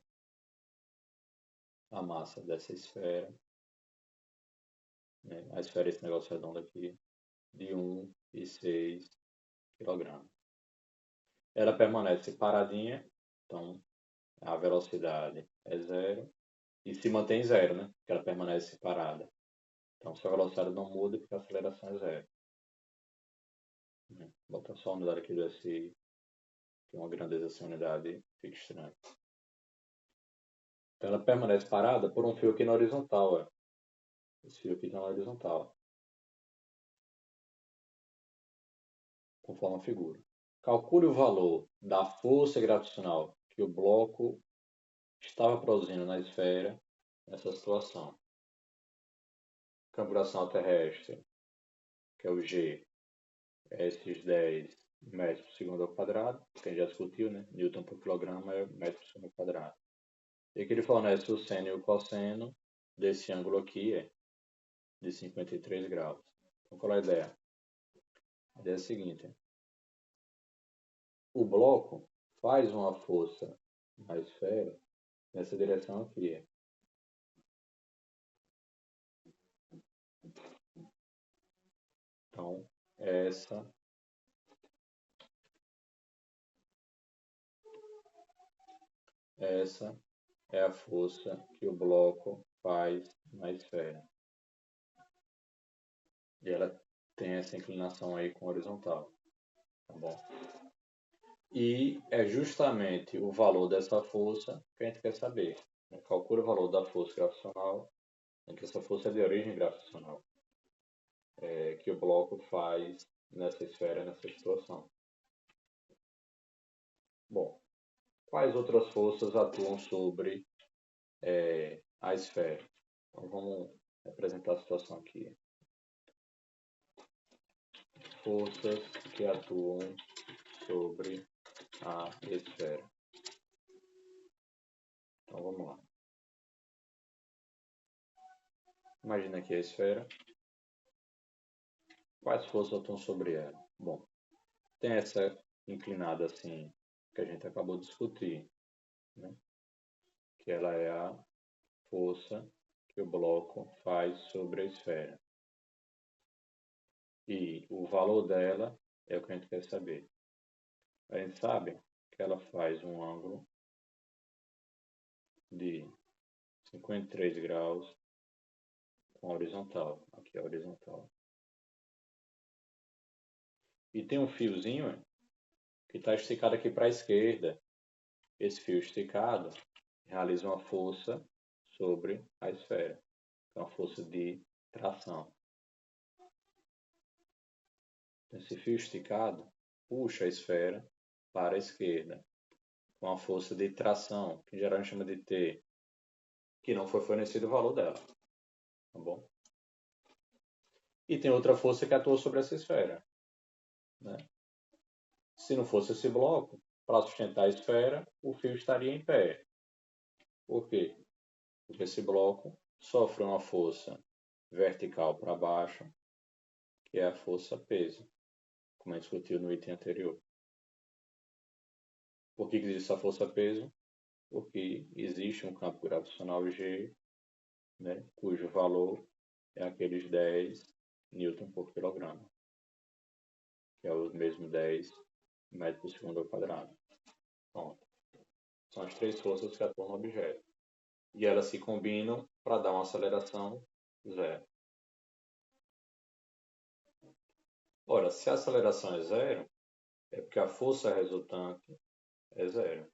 a massa dessa esfera, né? A esfera, esse negócio redondo aqui, de 1,6 kg. Ela permanece paradinha, então a velocidade é zero, e se mantém zero, né? Porque ela permanece parada. Então, se a velocidade não muda, porque a aceleração é zero. Vou botar só a unidade aqui do SI, que é uma grandeza sem unidade, fica estranho. Então, ela permanece parada por um fio aqui na horizontal. Esse fio aqui está na horizontal, conforme a figura. Calcule o valor da força gravitacional que o bloco estava produzindo na esfera nessa situação. Campo gravitacional terrestre, que é o G, é esses 10 metros por segundo ao quadrado, que a gente já discutiu, né? Newton por quilograma é metro por segundo ao quadrado. E aqui ele fornece o seno e o cosseno desse ângulo aqui, de 53 graus. Então, qual é a ideia? A ideia é a seguinte: o bloco faz uma força na esfera nessa direção aqui. Então, essa é a força que o bloco faz na esfera. E ela tem essa inclinação aí com horizontal. Tá bom? E é justamente o valor dessa força que a gente quer saber. Calcula o valor da força gravitacional, que essa força é de origem gravitacional, que o bloco faz nessa esfera, nessa situação. Bom, quais outras forças atuam sobre a esfera? Então vamos representar a situação aqui. Forças que atuam sobre a esfera. Então vamos lá. Imagina aqui a esfera. Quais forças atuam sobre ela? Bom, tem essa inclinada assim que a gente acabou de discutir, né? Que ela é a força que o bloco faz sobre a esfera. E o valor dela é o que a gente quer saber. A gente sabe que ela faz um ângulo de 53 graus com horizontal. Aqui é horizontal. E tem um fiozinho que está esticado aqui para a esquerda. Esse fio esticado realiza uma força sobre a esfera. É uma força de tração. Esse fio esticado puxa a esfera para a esquerda, com a força de tração, que geralmente chama de T, que não foi fornecido o valor dela. Tá bom? E tem outra força que atua sobre essa esfera, né? Se não fosse esse bloco, para sustentar a esfera, o fio estaria em pé. Por quê? Porque esse bloco sofre uma força vertical para baixo, que é a força peso, como a gente discutiu no item anterior. Por que existe essa força peso? Porque existe um campo gravitacional G, né, cujo valor é aqueles 10 newton por quilograma, que é o mesmo 10 metros por segundo ao quadrado. Pronto. São as três forças que atuam no objeto. E elas se combinam para dar uma aceleração zero. Ora, se a aceleração é zero, é porque a força resultante é zero.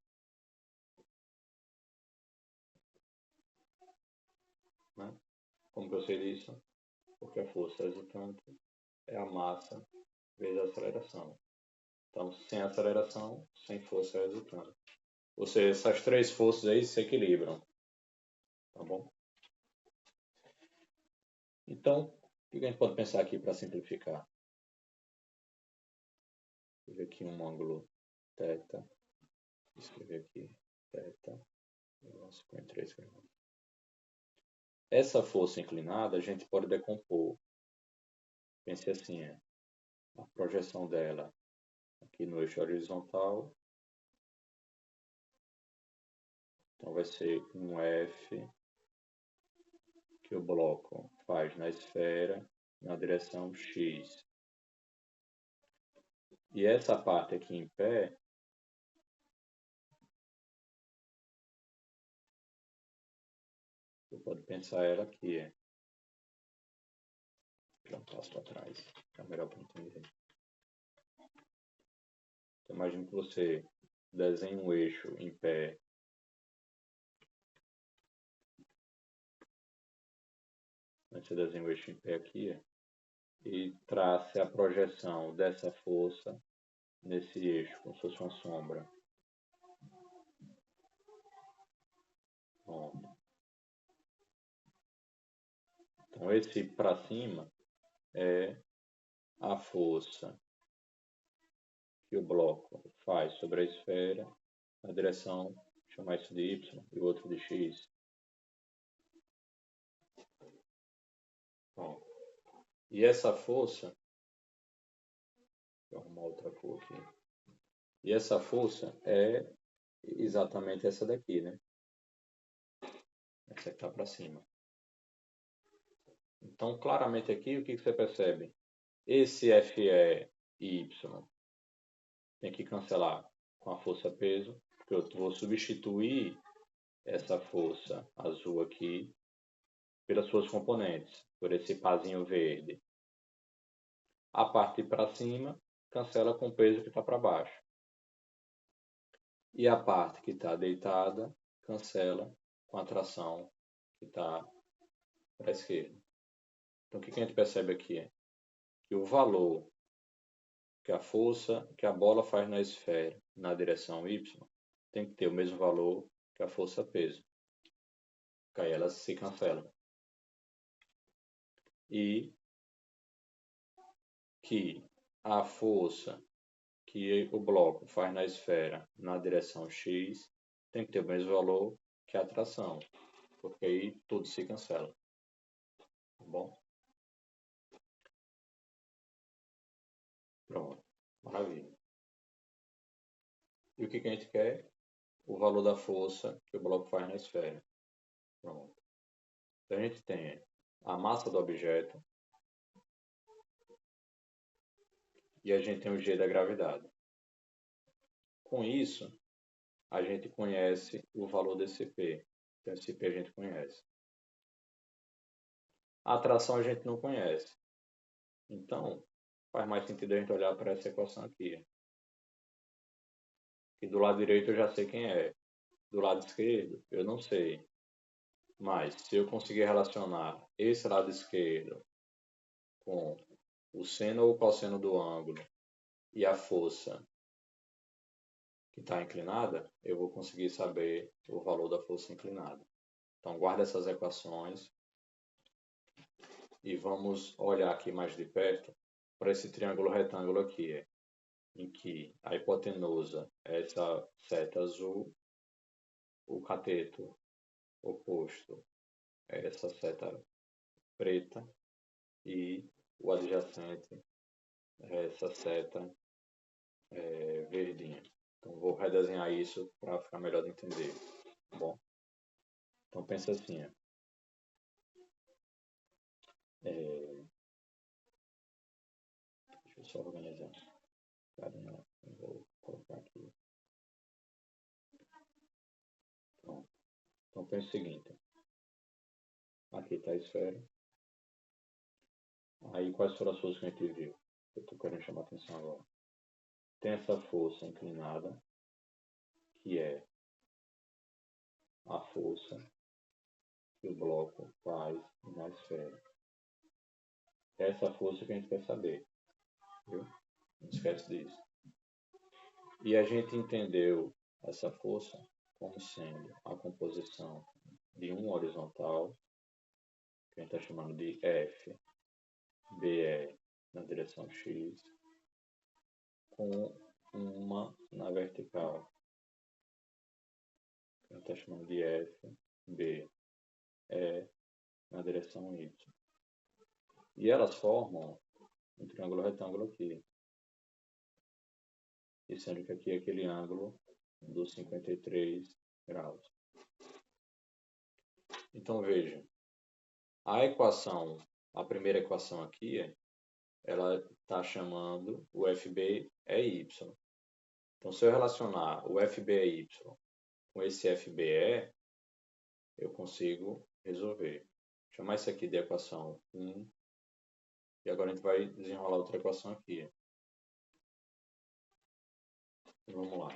Né? Como que eu sei disso? Porque a força resultante é a massa vezes a aceleração. Então, sem aceleração, sem força resultante. Ou seja, essas três forças aí se equilibram. Tá bom? Então, o que a gente pode pensar aqui para simplificar? Vou ver aqui um ângulo θ. Escrever aqui θ. 53 graus. Essa força inclinada a gente pode decompor. Pense assim, a projeção dela aqui no eixo horizontal. Então vai ser um F que o bloco faz na esfera na direção X. E essa parte aqui em pé você pode pensar ela aqui. Já um passo para trás, é melhor para entender. Então, imagine que você desenhe um eixo em pé. Você desenha o eixo em pé aqui e trace a projeção dessa força nesse eixo, como se fosse uma sombra. Bom, então, esse para cima é a força que o bloco faz sobre a esfera na direção, chamar isso de Y e o outro de X. Bom, e essa força, vou arrumar outra cor aqui. E essa força é exatamente essa daqui, né? Essa que está para cima. Então, claramente aqui, o que você percebe? Esse FE e Y tem que cancelar com a força peso, porque eu vou substituir essa força azul aqui pelas suas componentes, por esse pazinho verde. A parte para cima cancela com o peso que está para baixo. E a parte que está deitada cancela com a tração que está para a esquerda. Então, o que a gente percebe aqui é que o valor que a força que a bola faz na esfera na direção y tem que ter o mesmo valor que a força peso. Que aí elas se cancelam. E que a força que o bloco faz na esfera na direção x tem que ter o mesmo valor que a tração, porque aí tudo se cancela. Tá bom? Pronto. Maravilha. E o que a gente quer? O valor da força que o bloco faz na esfera. Pronto. Então a gente tem a massa do objeto e a gente tem o G da gravidade. Com isso, a gente conhece o valor desse P. Então esse P a gente conhece. A atração a gente não conhece. Então, faz mais sentido a gente olhar para essa equação aqui. E do lado direito eu já sei quem é. Do lado esquerdo, eu não sei. Mas, se eu conseguir relacionar esse lado esquerdo com o seno ou cosseno do ângulo e a força que está inclinada, eu vou conseguir saber o valor da força inclinada. Então, guarda essas equações e vamos olhar aqui mais de perto para esse triângulo retângulo aqui, em que a hipotenusa é essa seta azul, o cateto oposto é essa seta preta e o adjacente é essa seta verdinha. Então vou redesenhar isso para ficar melhor de entender. Tá bom? Então pensa assim. Deixa eu só organizar. Vou colocar aqui. Pronto. Então pensa o seguinte. Aqui está a esfera. Aí quais foram as forças que a gente viu? Eu estou querendo chamar a atenção agora. Tem essa força inclinada, que é a força que o bloco faz na esfera. Essa força que a gente quer saber. Viu? Não esquece disso. E a gente entendeu essa força como sendo a composição de um horizontal, que a gente está chamando de F, BE na direção X, com uma na vertical, que a gente está chamando de F, B, E na direção Y. E elas formam um triângulo retângulo aqui. E sendo que aqui é aquele ângulo dos 53 graus. Então veja, a equação, a primeira equação aqui, ela está chamando o FB é Y. Então se eu relacionar o FB é Y com esse FBE, eu consigo resolver. Vou chamar isso aqui de equação 1. E agora a gente vai desenrolar outra equação aqui. Vamos lá.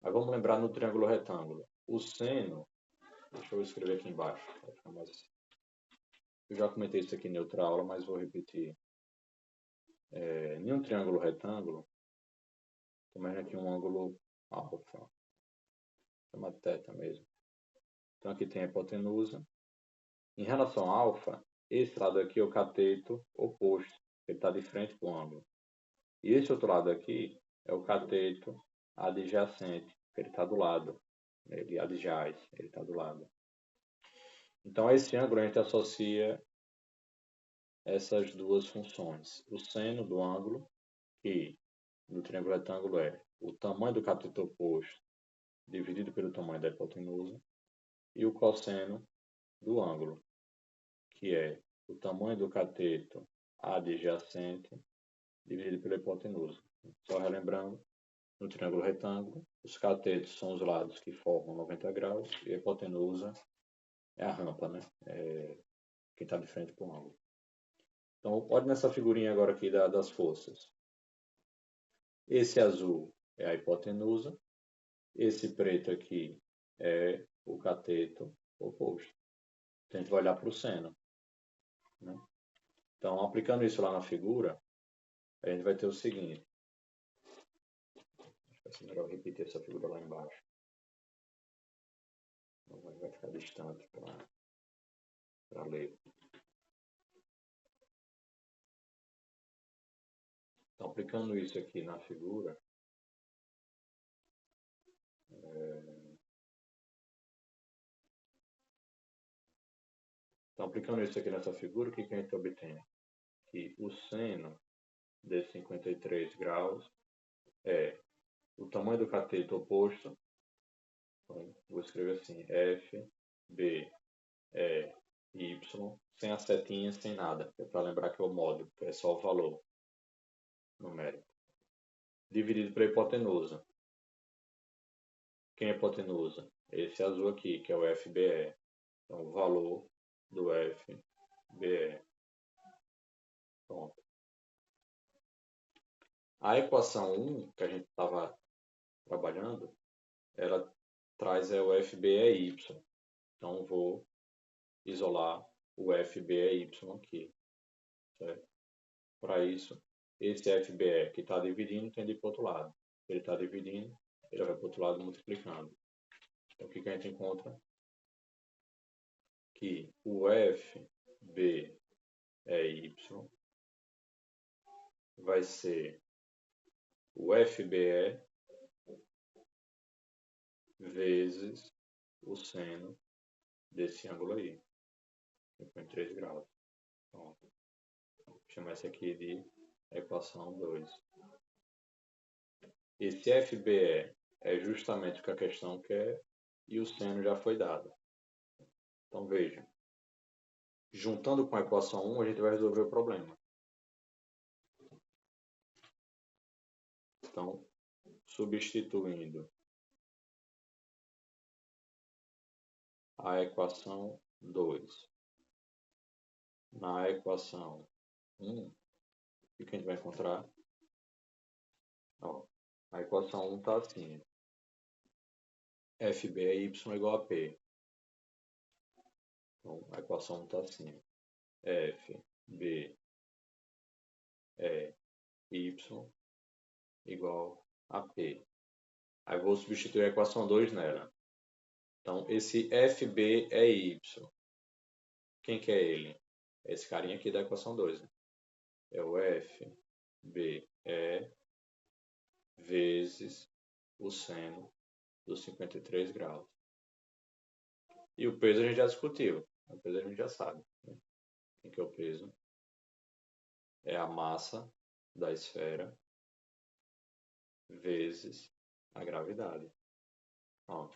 Aí vamos lembrar no triângulo retângulo. O seno, deixa eu escrever aqui embaixo. Eu já comentei isso aqui em outra aula, mas vou repetir. Em um triângulo retângulo, temos aqui um ângulo alfa. Chama θ mesmo. Então aqui tem a hipotenusa. Em relação a alfa, esse lado aqui é o cateto oposto. Ele está de frente para o ângulo. E esse outro lado aqui é o cateto adjacente. Ele está do lado. Ele adjaz. Ele está do lado. Então a esse ângulo a gente associa essas duas funções. O seno do ângulo, que no triângulo retângulo é o tamanho do cateto oposto dividido pelo tamanho da hipotenusa, e o cosseno do ângulo, que é o tamanho do cateto adjacente dividido pela hipotenusa. Só relembrando, no triângulo retângulo. Os catetos são os lados que formam 90 graus e a hipotenusa é a rampa, né? Quem está de frente para o ângulo. Então, olha nessa figurinha agora aqui das forças. Esse azul é a hipotenusa. Esse preto aqui é o cateto oposto. Então, a gente vai olhar para o seno, né? Então, aplicando isso lá na figura, a gente vai ter o seguinte. Acho que vai ser melhor repetir essa figura lá embaixo. Então, vai ficar distante para ler. Então, aplicando isso aqui na figura, então, aplicando isso aqui nessa figura, o que a gente obtém? Que o seno de 53 graus é o tamanho do cateto oposto. Então, vou escrever assim, F, B, E, Y, sem a setinha, sem nada. É para lembrar que é o módulo, que é só o valor numérico. Dividido pela hipotenusa. Quem é hipotenusa? Esse azul aqui, que é o FBE. Então, o valor do FBE. Pronto. A equação 1, que a gente estava trabalhando, ela traz o FBEY. Então, vou isolar o FBEY aqui. Certo? Para isso, esse FBE que está dividindo tem de ir para o outro lado. Ele está dividindo, ele vai para o outro lado multiplicando. Então, o que a gente encontra? Que o FBEY vai ser o FBE vezes o seno desse ângulo aí, 53 graus. Então, vou chamar esse aqui de equação 2. Esse FBE é justamente o que a questão quer e o seno já foi dado. Então, veja. Juntando com a equação 1, a gente vai resolver o problema. Então, substituindo a equação 2 na equação 1, o que a gente vai encontrar? Ó, a equação 1 está assim. FBY igual a P. Então, a equação 1 está assim. FBY igual a P. Aí vou substituir a equação 2 nela. Então, esse FB é Y. Quem que é ele? É esse carinha aqui da equação 2. Né? É o FB vezes o seno dos 53 graus. E o peso a gente já discutiu. O peso a gente já sabe. Né? Quem que é o peso? É a massa da esfera vezes a gravidade. Ó,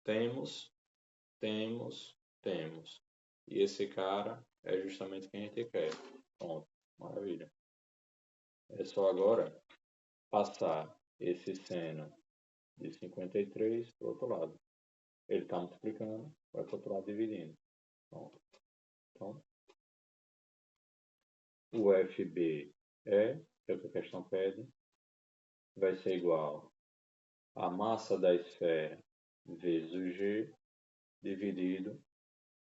temos. E esse cara é justamente quem a gente quer. Pronto, maravilha. É só agora passar esse seno de 53 para o outro lado. Ele está multiplicando, vai para o outro lado dividindo. Pronto. Então, o FB que é o que a questão pede, vai ser igual a massa da esfera vezes o G dividido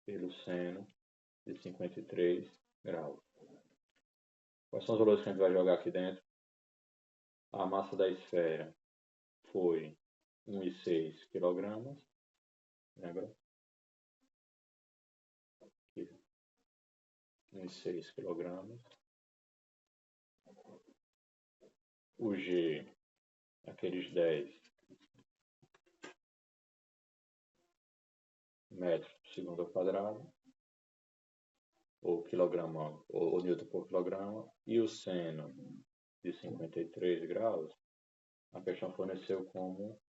pelo seno de 53 graus. Quais são os valores que a gente vai jogar aqui dentro? A massa da esfera foi 1,6 kg. Lembra? 1,6 kg. O G, aqueles 10 metros por segundo ao quadrado, ou quilograma, ou newton por quilograma, e o seno de 53 graus, a questão forneceu como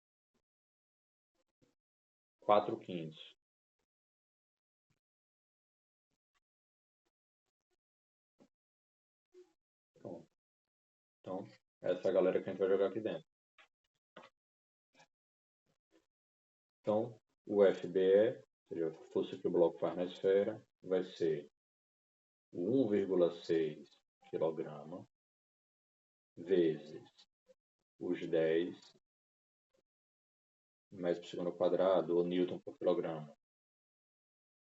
4/5. Então, essa é a galera que a gente vai jogar aqui dentro. Então, o FBE, ou seja, a força que o bloco faz na esfera, vai ser o 1,6 kg vezes os 10 metros por segundo ao quadrado, ou newton por quilograma.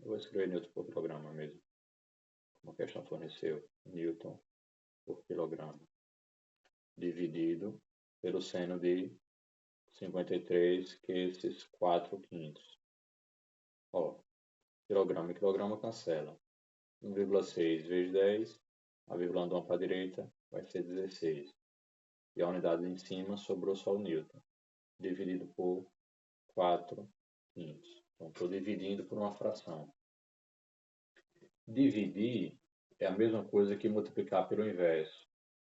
Eu vou escrever newton por quilograma mesmo, como a questão forneceu, newton por quilograma, dividido pelo seno de 53, que é esses 4/5. Ó, quilograma e quilograma cancela. 1,6 vezes 10, a vírgula andando para a direita vai ser 16. E a unidade em cima sobrou só o newton, dividido por 4/5. Então, estou dividindo por uma fração. Dividir é a mesma coisa que multiplicar pelo inverso.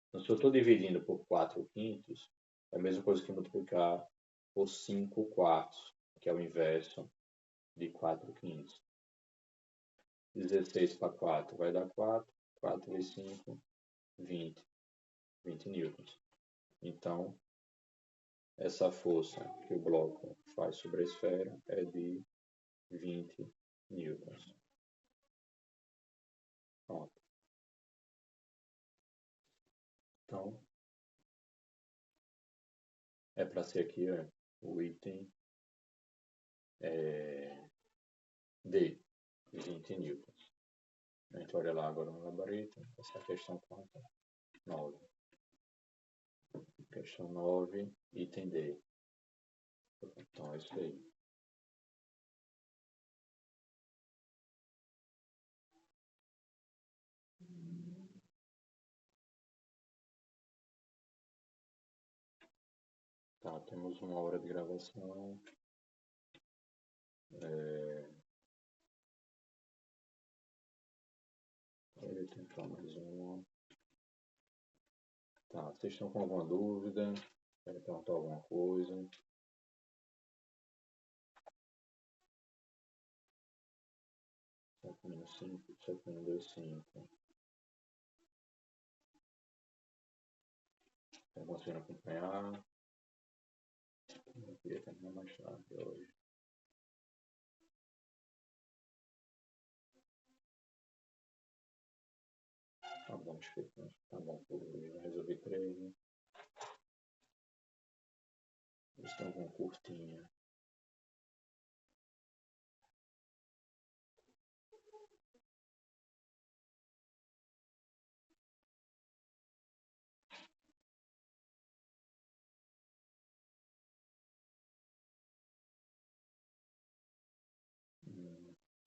Então, se eu estou dividindo por 4/5, é a mesma coisa que multiplicar por 5/4, que é o inverso de 4/5. 16 para 4 vai dar 4. 4 vezes 5, 20. 20 newtons. Então, essa força que o bloco faz sobre a esfera é de 20 newtons. Pronto. Então, é para ser aqui o item D, 20 newtons. A gente olha lá agora no gabarito, essa é a questão 9. Questão 9, item D. Então, é isso aí. Tá, temos 1 hora de gravação. Ele tentar mais uma. Tá, vocês estão com alguma dúvida? Querem perguntar alguma coisa? -5, 7-2-5. Estão conseguindo acompanhar? Eu queria terminar mais tarde hoje. Tá bom, escrito. Tá bom por hoje. Eu resolvi 3. Né? Eles estão com curtinha.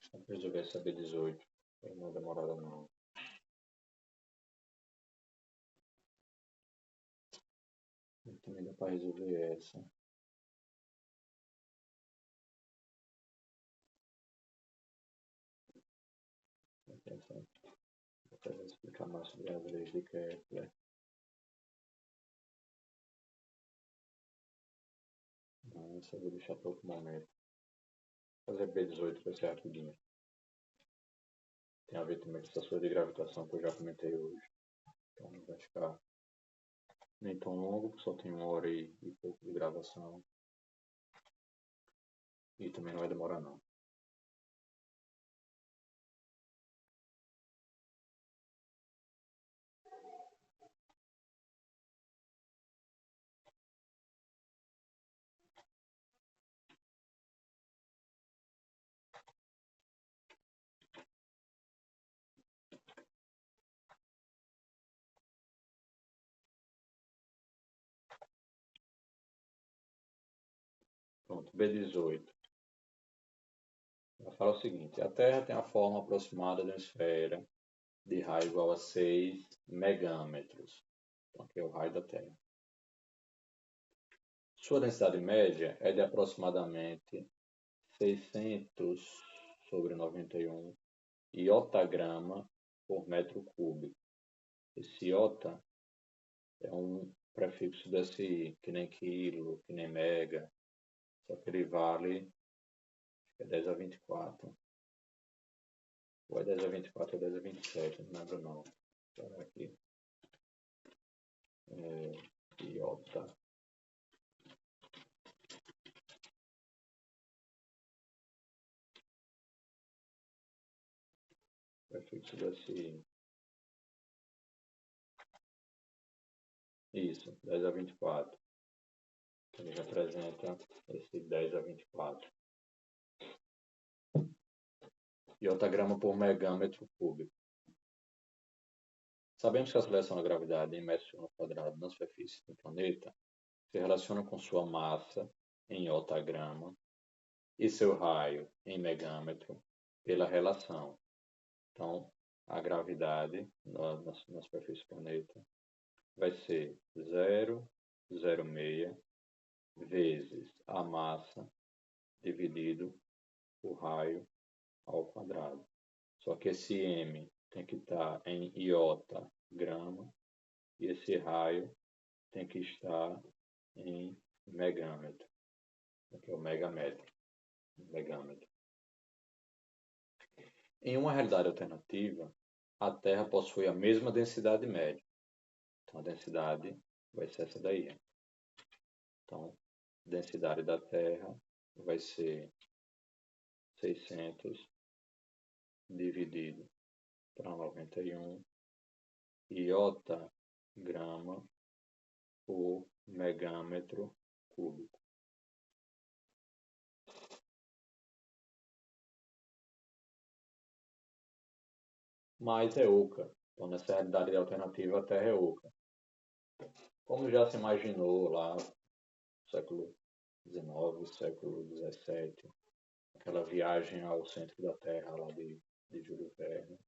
Estão para resolver essa B18. Não é demorada não. Também dá para resolver essa. Vou explicar mais sobre as leis de Kepler. Não, essa eu vou deixar para outro momento. Vou fazer B18 para ser rapidinho. Tem a ver também com essa coisa de gravitação que eu já comentei hoje. Então não vai ficar nem tão longo, só tem 1 hora e pouco de gravação. E também não vai demorar não. Pronto, B18. Ela fala o seguinte: a Terra tem a forma aproximada de uma esfera de raio igual a 6 megâmetros. Então, aqui é o raio da Terra. Sua densidade média é de aproximadamente 600/91 iotagrama por metro cúbico. Esse iota é um prefixo do SI, que nem quilo, que nem mega, só que ele vale 10^24. Ou é 10^24 ou 10^27, não lembro não. Aqui. iota prefixo do SI. Isso, 10 a 24. Ele representa esse 10 a 24. Iotagrama por megâmetro cúbico. Sabemos que a aceleração da gravidade em metros por quadrado na superfície do planeta se relaciona com sua massa em iotagrama e seu raio em megâmetro pela relação. Então, a gravidade na superfície do planeta vai ser 0,06 vezes a massa dividido o raio ao quadrado. Só que esse m tem que estar em iotagrama e esse raio tem que estar em megâmetro. Aqui é o megâmetro. Em uma realidade alternativa, a Terra possui a mesma densidade média. Então, a densidade vai ser essa daí. Então, a densidade da Terra vai ser 600 dividido para 91 iotagrama por megâmetro cúbico. Mas é oca. Então, nessa realidade alternativa, a Terra é oca. Como já se imaginou lá no século XIX, século XVII, aquela viagem ao centro da Terra lá de Júlio Verne,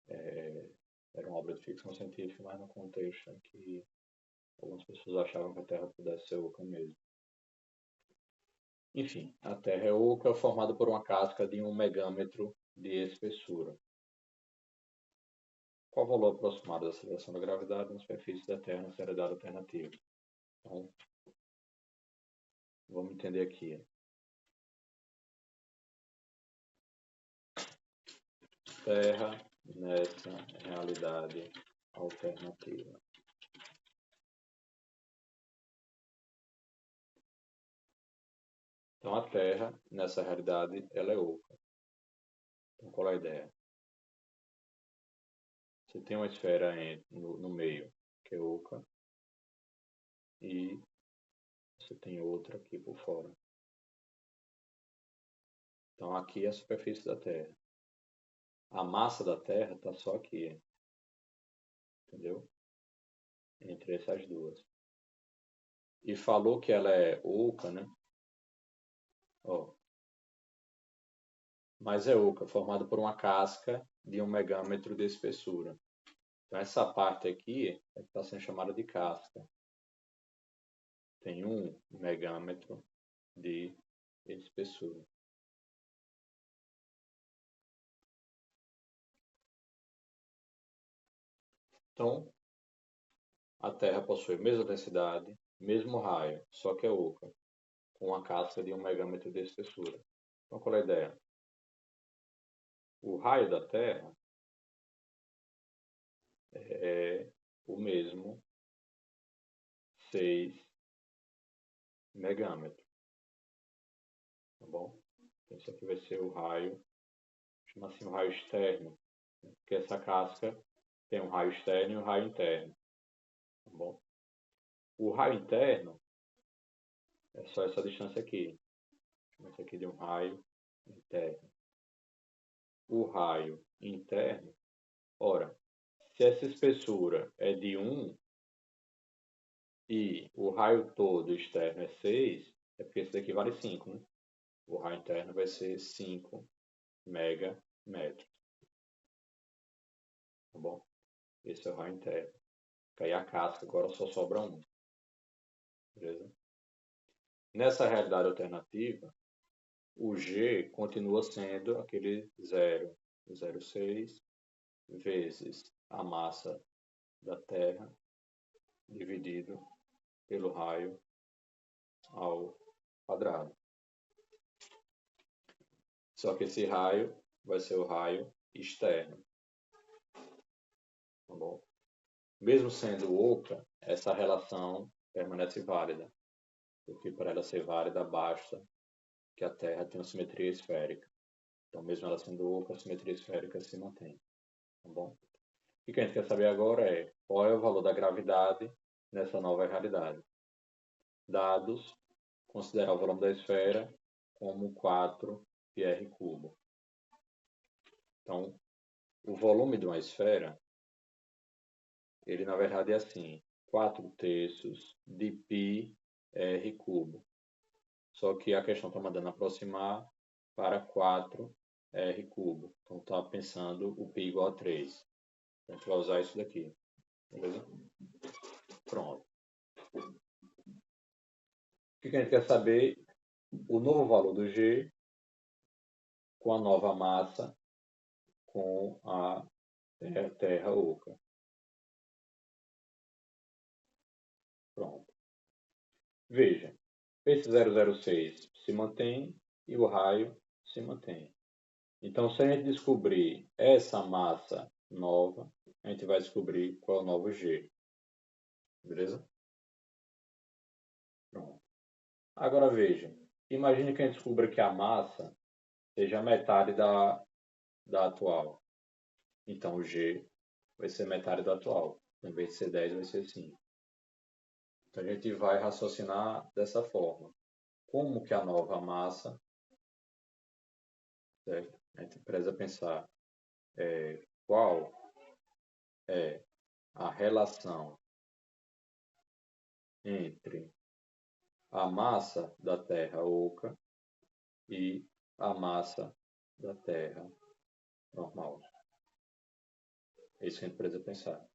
era uma obra de ficção científica, mas no contexto em que algumas pessoas achavam que a Terra pudesse ser oca mesmo. Enfim, a Terra é oca, formada por uma casca de 1 megâmetro de espessura. Qual o valor aproximado da aceleração da gravidade na superfície da Terra nessa realidade alternativa? Então, vamos entender aqui. Terra nessa realidade alternativa. Então, a Terra, nessa realidade, ela é oca. Então, qual é a ideia? Você tem uma esfera no meio, que é oca, e você tem outra aqui por fora. Então, aqui é a superfície da Terra. A massa da Terra está só aqui. Entendeu? Entre essas duas. E falou que ela é oca, né? Ó. Mas é oca, formada por uma casca de 1 megâmetro de espessura. Então, essa parte aqui está sendo chamada de casca. Tem 1 megâmetro de espessura. Então, a Terra possui a mesma densidade, mesmo raio, só que é oca, com uma casca de 1 megâmetro de espessura. Então, qual é a ideia? O raio da Terra é o mesmo 6 megâmetros. Tá bom? Então, isso aqui vai ser o raio, chama assim o raio externo, né? Porque essa casca tem um raio externo e um raio interno. Tá bom? O raio interno é só essa distância aqui. Chama isso aqui de um raio interno. O raio interno, ora, se essa espessura é de 1 e o raio todo externo é 6, é porque esse daqui vale 5, né? O raio interno vai ser 5 megametros. Tá bom? Esse é o raio interno. Aí a casca agora só sobra 1. Beleza? Nessa realidade alternativa, o G continua sendo aquele 0,06 vezes a massa da Terra dividido pelo raio ao quadrado. Só que esse raio vai ser o raio externo. Tá bom? Mesmo sendo oca, essa relação permanece válida, porque para ela ser válida basta que a Terra tenha uma simetria esférica. Então, mesmo ela sendo oca, a simetria esférica se mantém. Tá bom? O que a gente quer saber agora é qual é o valor da gravidade nessa nova realidade. Dados, considerar o volume da esfera como 4 πr³. Então, o volume de uma esfera, ele na verdade é assim, 4/3 de πr³. Só que a questão está mandando aproximar para 4r³. Então está pensando o π igual a 3. A gente vai usar isso daqui. Beleza? Pronto. O que a gente quer saber? O novo valor do G com a nova massa com a Terra oca. Pronto. Veja, esse 006 se mantém e o raio se mantém. Então, se a gente descobrir essa massa nova, a gente vai descobrir qual é o novo G. Beleza? Pronto. Agora veja, imagine que a gente descubra que a massa seja metade da atual. Então, o G vai ser metade do atual. Em vez de ser 10, vai ser 5. Então, a gente vai raciocinar dessa forma. Como que a nova massa, certo? A gente precisa pensar qual é a relação entre a massa da Terra oca e a massa da Terra normal. É isso que a gente precisa pensar.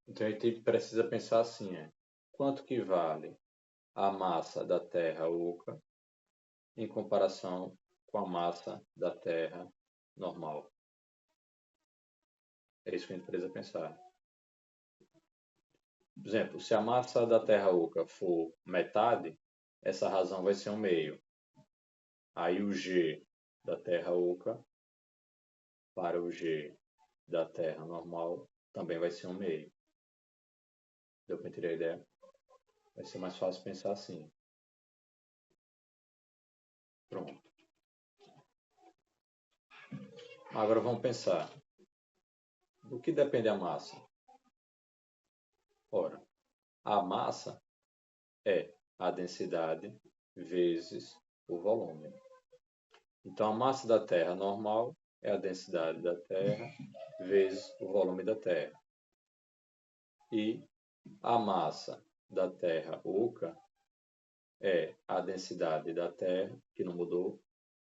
Então a gente precisa pensar assim, quanto que vale a massa da Terra oca em comparação com a massa da Terra normal. É isso que a gente precisa pensar. Por exemplo, se a massa da Terra oca for metade, essa razão vai ser 1/2. Aí o G da Terra oca para o G da Terra normal também vai ser 1/2. Deu para entender a ideia? Vai ser mais fácil pensar assim. Pronto. Agora vamos pensar. Do que depende a massa? Ora, a massa é a densidade vezes o volume. Então, a massa da Terra normal é a densidade da Terra vezes o volume da Terra. E a massa da Terra oca é a densidade da Terra, que não mudou,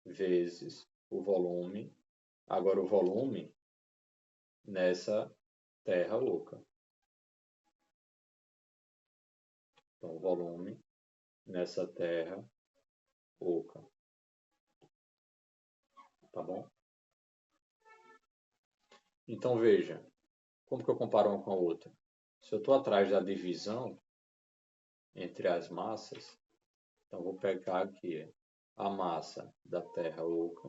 vezes o volume. Agora, o volume nessa Terra oca. Então, o volume nessa Terra oca. Tá bom? Então, veja, como que eu comparo uma com a outra? Se eu estou atrás da divisão entre as massas, então vou pegar aqui a massa da Terra oca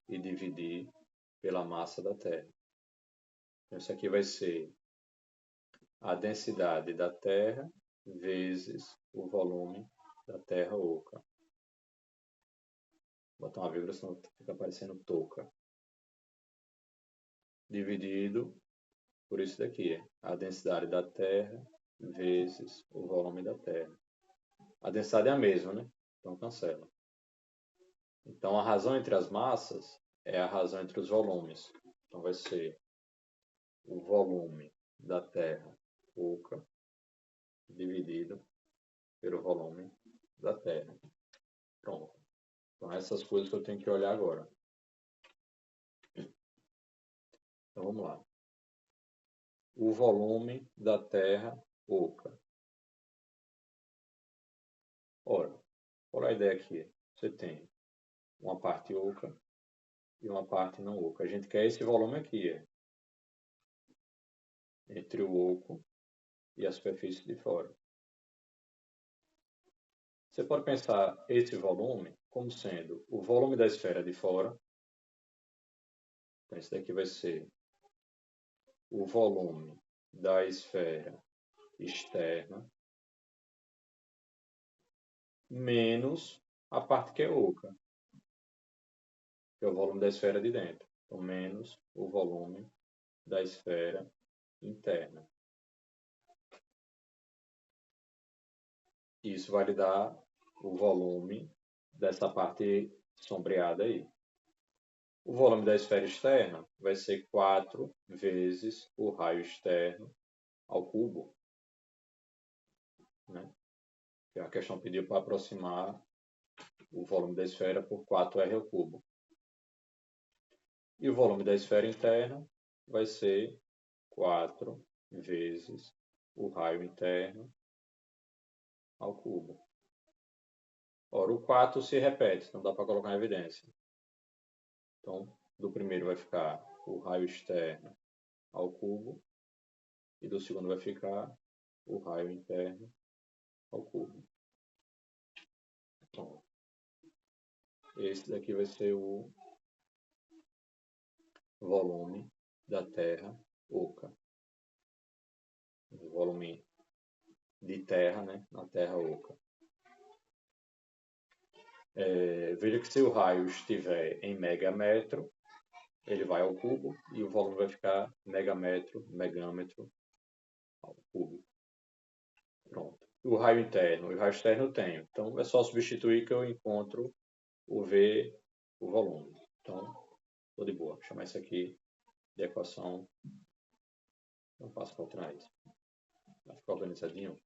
e dividir pela massa da Terra. Então, isso aqui vai ser a densidade da Terra vezes o volume da Terra oca. Vou botar uma vírgula, senão fica parecendo touca. Dividido por isso daqui, a densidade da Terra vezes o volume da Terra. A densidade é a mesma, né? Então cancela. Então a razão entre as massas é a razão entre os volumes. Então vai ser o volume da Terra oca dividido pelo volume da Terra. Pronto. Então essas coisas que eu tenho que olhar agora. Então vamos lá. O volume da Terra oca. Ora, olha a ideia aqui. Você tem uma parte oca e uma parte não oca. A gente quer esse volume aqui, entre o oco e a superfície de fora. Você pode pensar esse volume como sendo o volume da esfera de fora. Então, esse daqui vai ser o volume da esfera externa menos a parte que é oca, que é o volume da esfera de dentro. Então, menos o volume da esfera interna. Isso vai lhe dar o volume dessa parte sombreada aí. O volume da esfera externa vai ser 4 vezes o raio externo ao cubo. Né? A questão pediu para aproximar o volume da esfera por 4R ao cubo. E o volume da esfera interna vai ser 4 vezes o raio interno ao cubo. Ora, o 4 se repete, não dá para colocar em evidência. Então, do primeiro vai ficar o raio externo ao cubo e do segundo vai ficar o raio interno ao cubo. Então, esse daqui vai ser o volume da terra oca. O volume de terra, né, na terra oca. Veja que se o raio estiver em megametro, ele vai ao cubo e o volume vai ficar megametro, megâmetro ao cubo. Pronto. O raio interno e o raio externo eu tenho. Então é só substituir que eu encontro o V, o volume. Então, estou de boa. Vou chamar isso aqui de equação. Não passo para trás. Vai ficar organizadinho.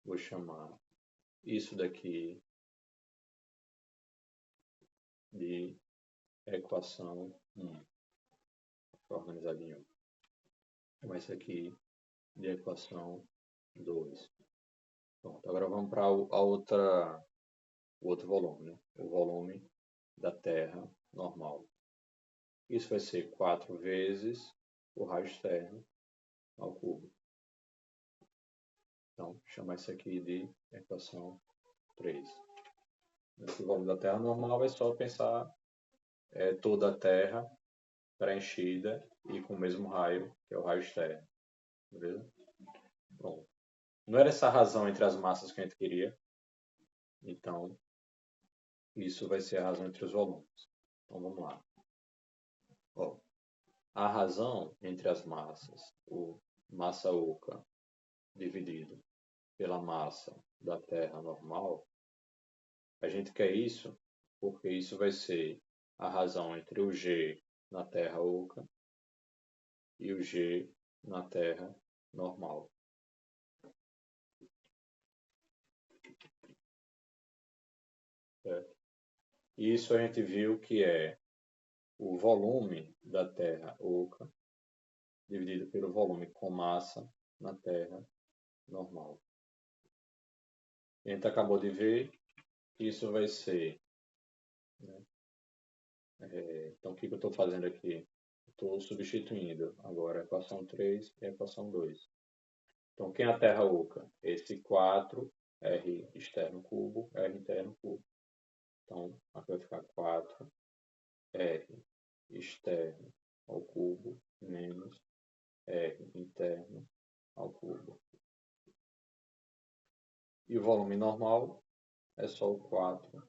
Vou chamar isso daqui de equação 1. Vai ficar organizadinho. Vou chamar isso aqui de equação 2. Pronto, agora vamos para o outro volume, né? O volume da Terra normal. Isso vai ser 4 vezes o raio externo ao cubo. Então, chamar isso aqui de equação 3. Esse volume da Terra normal é só pensar toda a Terra preenchida e com o mesmo raio, que é o raio externo. Beleza? Pronto. Não era essa a razão entre as massas que a gente queria. Então, isso vai ser a razão entre os volumes. Então, vamos lá. Ó, a razão entre as massas, o massa oca dividido pela massa da Terra normal, a gente quer isso porque isso vai ser a razão entre o G na Terra oca e o G na Terra normal. Certo? Isso a gente viu que é o volume da Terra oca dividido pelo volume com massa na Terra normal. A gente acabou de ver que isso vai ser... Né? Então, o que eu estou fazendo aqui? Estou substituindo agora a equação 3 e a equação 2. Então, quem é a Terra oca? Esse 4, R externo cubo, R interno cubo. Então, aqui vai ficar 4, R externo ao cubo, menos R interno ao cubo. E o volume normal é só o 4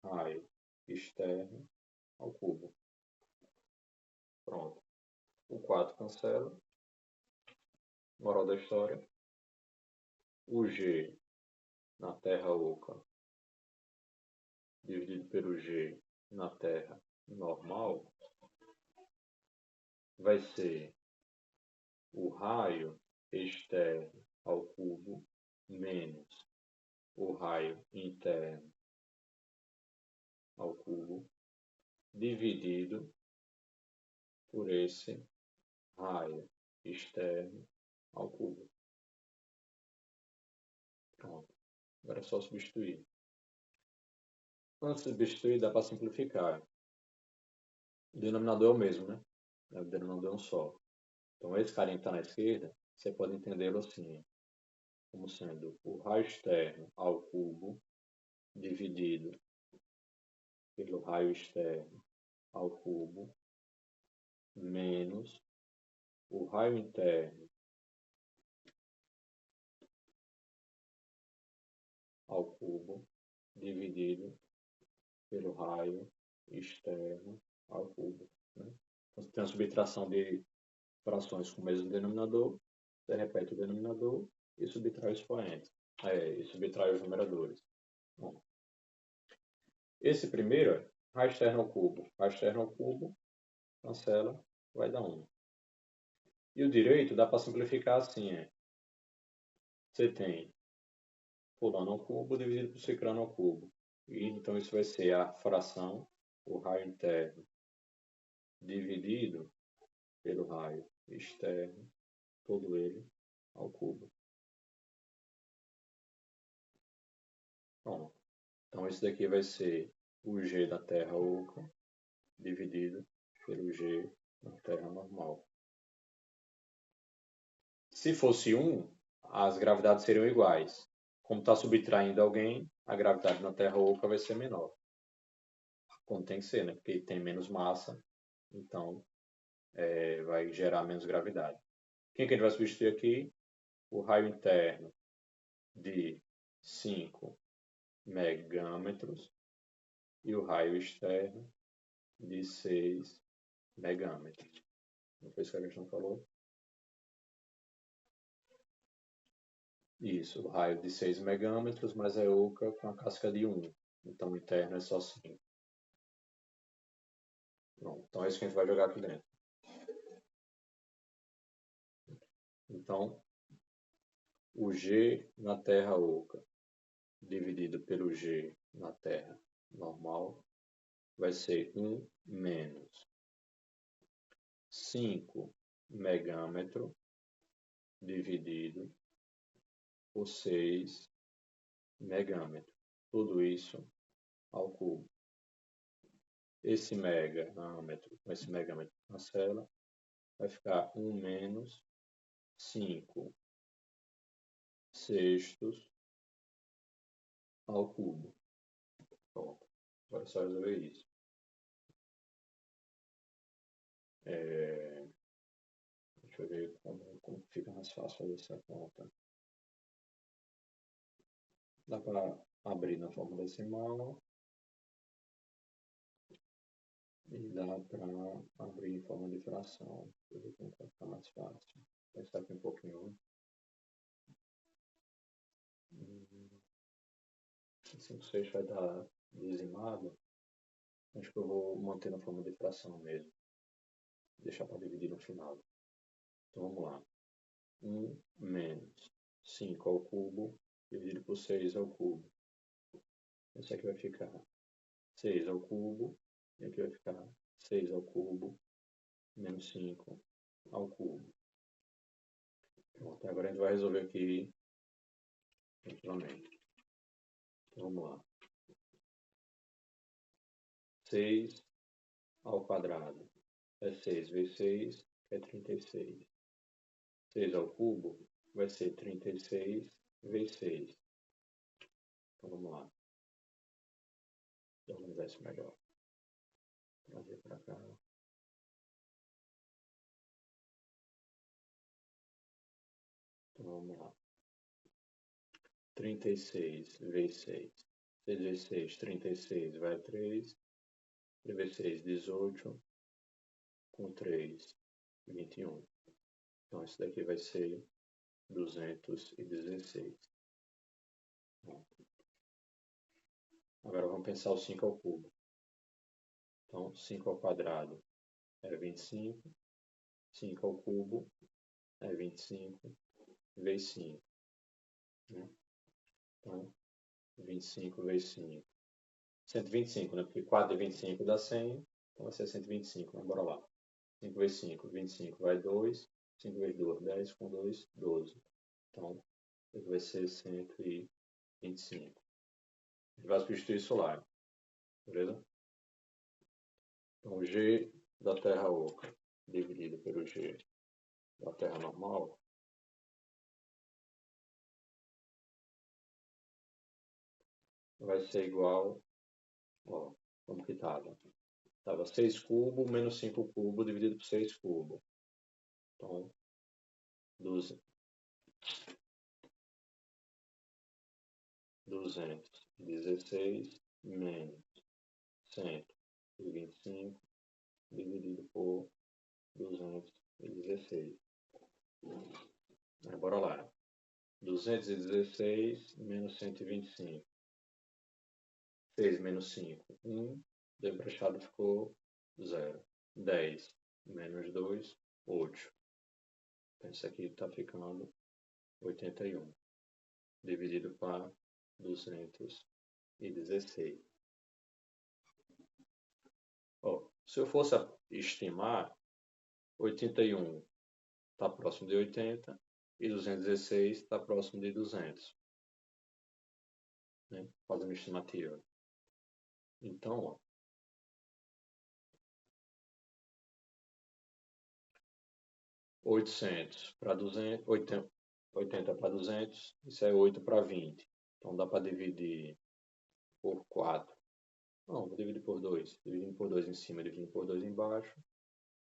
raio externo ao cubo. Pronto. O 4 cancela. Moral da história. O G na Terra oca dividido pelo G na Terra normal vai ser o raio externo ao cubo menos o raio interno ao cubo dividido por esse raio externo ao cubo. Pronto. Agora é só substituir. Quando substituir, dá para simplificar. O denominador é o mesmo, né? O denominador é um só. Então, esse carinha que está na esquerda, você pode entendê-lo assim, como sendo o raio externo ao cubo dividido pelo raio externo ao cubo menos o raio interno ao cubo dividido pelo raio externo ao cubo. Né? Então, você tem a subtração de frações com o mesmo denominador, você repete o denominador e subtrai o expoente. E subtrai os numeradores. Bom, esse primeiro é raio externo ao cubo. Raio externo ao cubo, cancela, vai dar 1. E o direito dá para simplificar assim, você tem fulano ao cubo dividido por ciclano ao cubo. E, então isso vai ser a fração, o raio interno, dividido pelo raio externo, todo ele ao cubo. Bom, então esse daqui vai ser o G da terra oca dividido pelo G da terra normal. Se fosse 1, as gravidades seriam iguais. Como está subtraindo alguém, a gravidade na terra oca vai ser menor. Como tem que ser, né? Porque tem menos massa, então vai gerar menos gravidade. Quem que a gente vai substituir aqui? O raio interno de 5 megâmetros e o raio externo de 6 megâmetros. Não foi isso que a gente não falou? Isso, o raio de 6 megâmetros, mas é oca com a casca de 1. Então o interno é só 5. Pronto, então é isso que a gente vai jogar aqui dentro. Então, o G na terra oca dividido pelo G na terra normal vai ser 1 menos 5 megâmetro dividido por 6 megâmetro. Tudo isso ao cubo. Esse megâmetro com esse megâmetro cancela, vai ficar 1 menos 5 sextos ao cubo. Pronto. Agora é só resolver isso. Deixa eu ver como fica mais fácil fazer essa conta. Dá para abrir na forma decimal e dá para abrir em forma de fração. Deixa eu ver como vai ficar mais fácil. Vou pensar aqui um pouquinho. 5/6 vai dar dizimado. Acho que eu vou manter na forma de fração mesmo. Deixar para dividir no final. Então vamos lá. 1 menos 5 ao cubo dividido por 6 ao cubo. Esse aqui vai ficar 6 ao cubo. E aqui vai ficar 6 ao cubo menos 5 ao cubo. Pronto, agora a gente vai resolver aqui tranquilamente. Então vamos lá. 6 ao quadrado é 6 vezes 6, é 36. 6 ao cubo vai ser 36 vezes 6. Então vamos lá. Vou organizar isso melhor. Trazer para cá. Então vamos lá. 36 vezes 6. 6 vezes 6, 36 vai a 3. 3 vezes 6, 18. Com 3, 21. Então esse daqui vai ser 216. Bom. Agora vamos pensar o 5 ao cubo. Então 5 ao quadrado é 25. 5 ao cubo é 25 vezes 5. Né? Então 25 vezes 5. 125, né? Porque 4 de 25 dá 100. Então vai ser 125. Vamos bora lá. 5 vezes 5, 25 vai 2. 5 vezes 2, 10 com 2, 12. Então, vai ser 125. A gente vai substituir isso lá. Beleza? Então, o G da terra oca dividido pelo G da terra normal vai ser igual, como que estava? Estava 6 cubos menos 5 cubos dividido por 6 cubos. Então, 12. 216 menos 125 dividido por 216. Bora lá. 216 menos 125. 6 menos 5, 1. Do emprestado ficou 0. 10 menos 2, 8. Então isso aqui está ficando 81. Dividido para 216. Se eu fosse estimar, 81 está próximo de 80 e 216 está próximo de 200. Né? Fazendo estimativa. Então, 800 para 200, 80 para 200, isso é 8 para 20. Então dá para dividir por 4. Não, vou dividir por 2. Dividindo por 2 em cima, dividindo por 2 embaixo,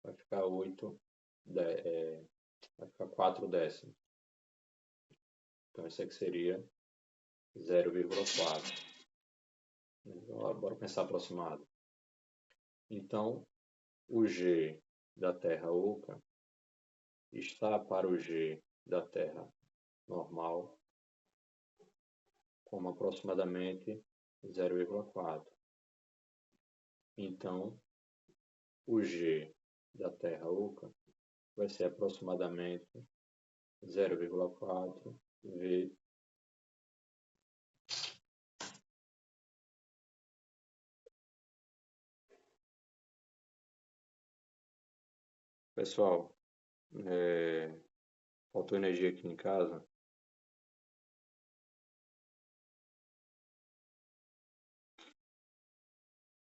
vai ficar 4 décimos. Então isso aqui seria 0,4. Bora pensar aproximado. Então, o G da terra oca está para o G da terra normal como aproximadamente 0,4. Então, o G da terra oca vai ser aproximadamente 0,4 vezes Pessoal, faltou energia aqui em casa,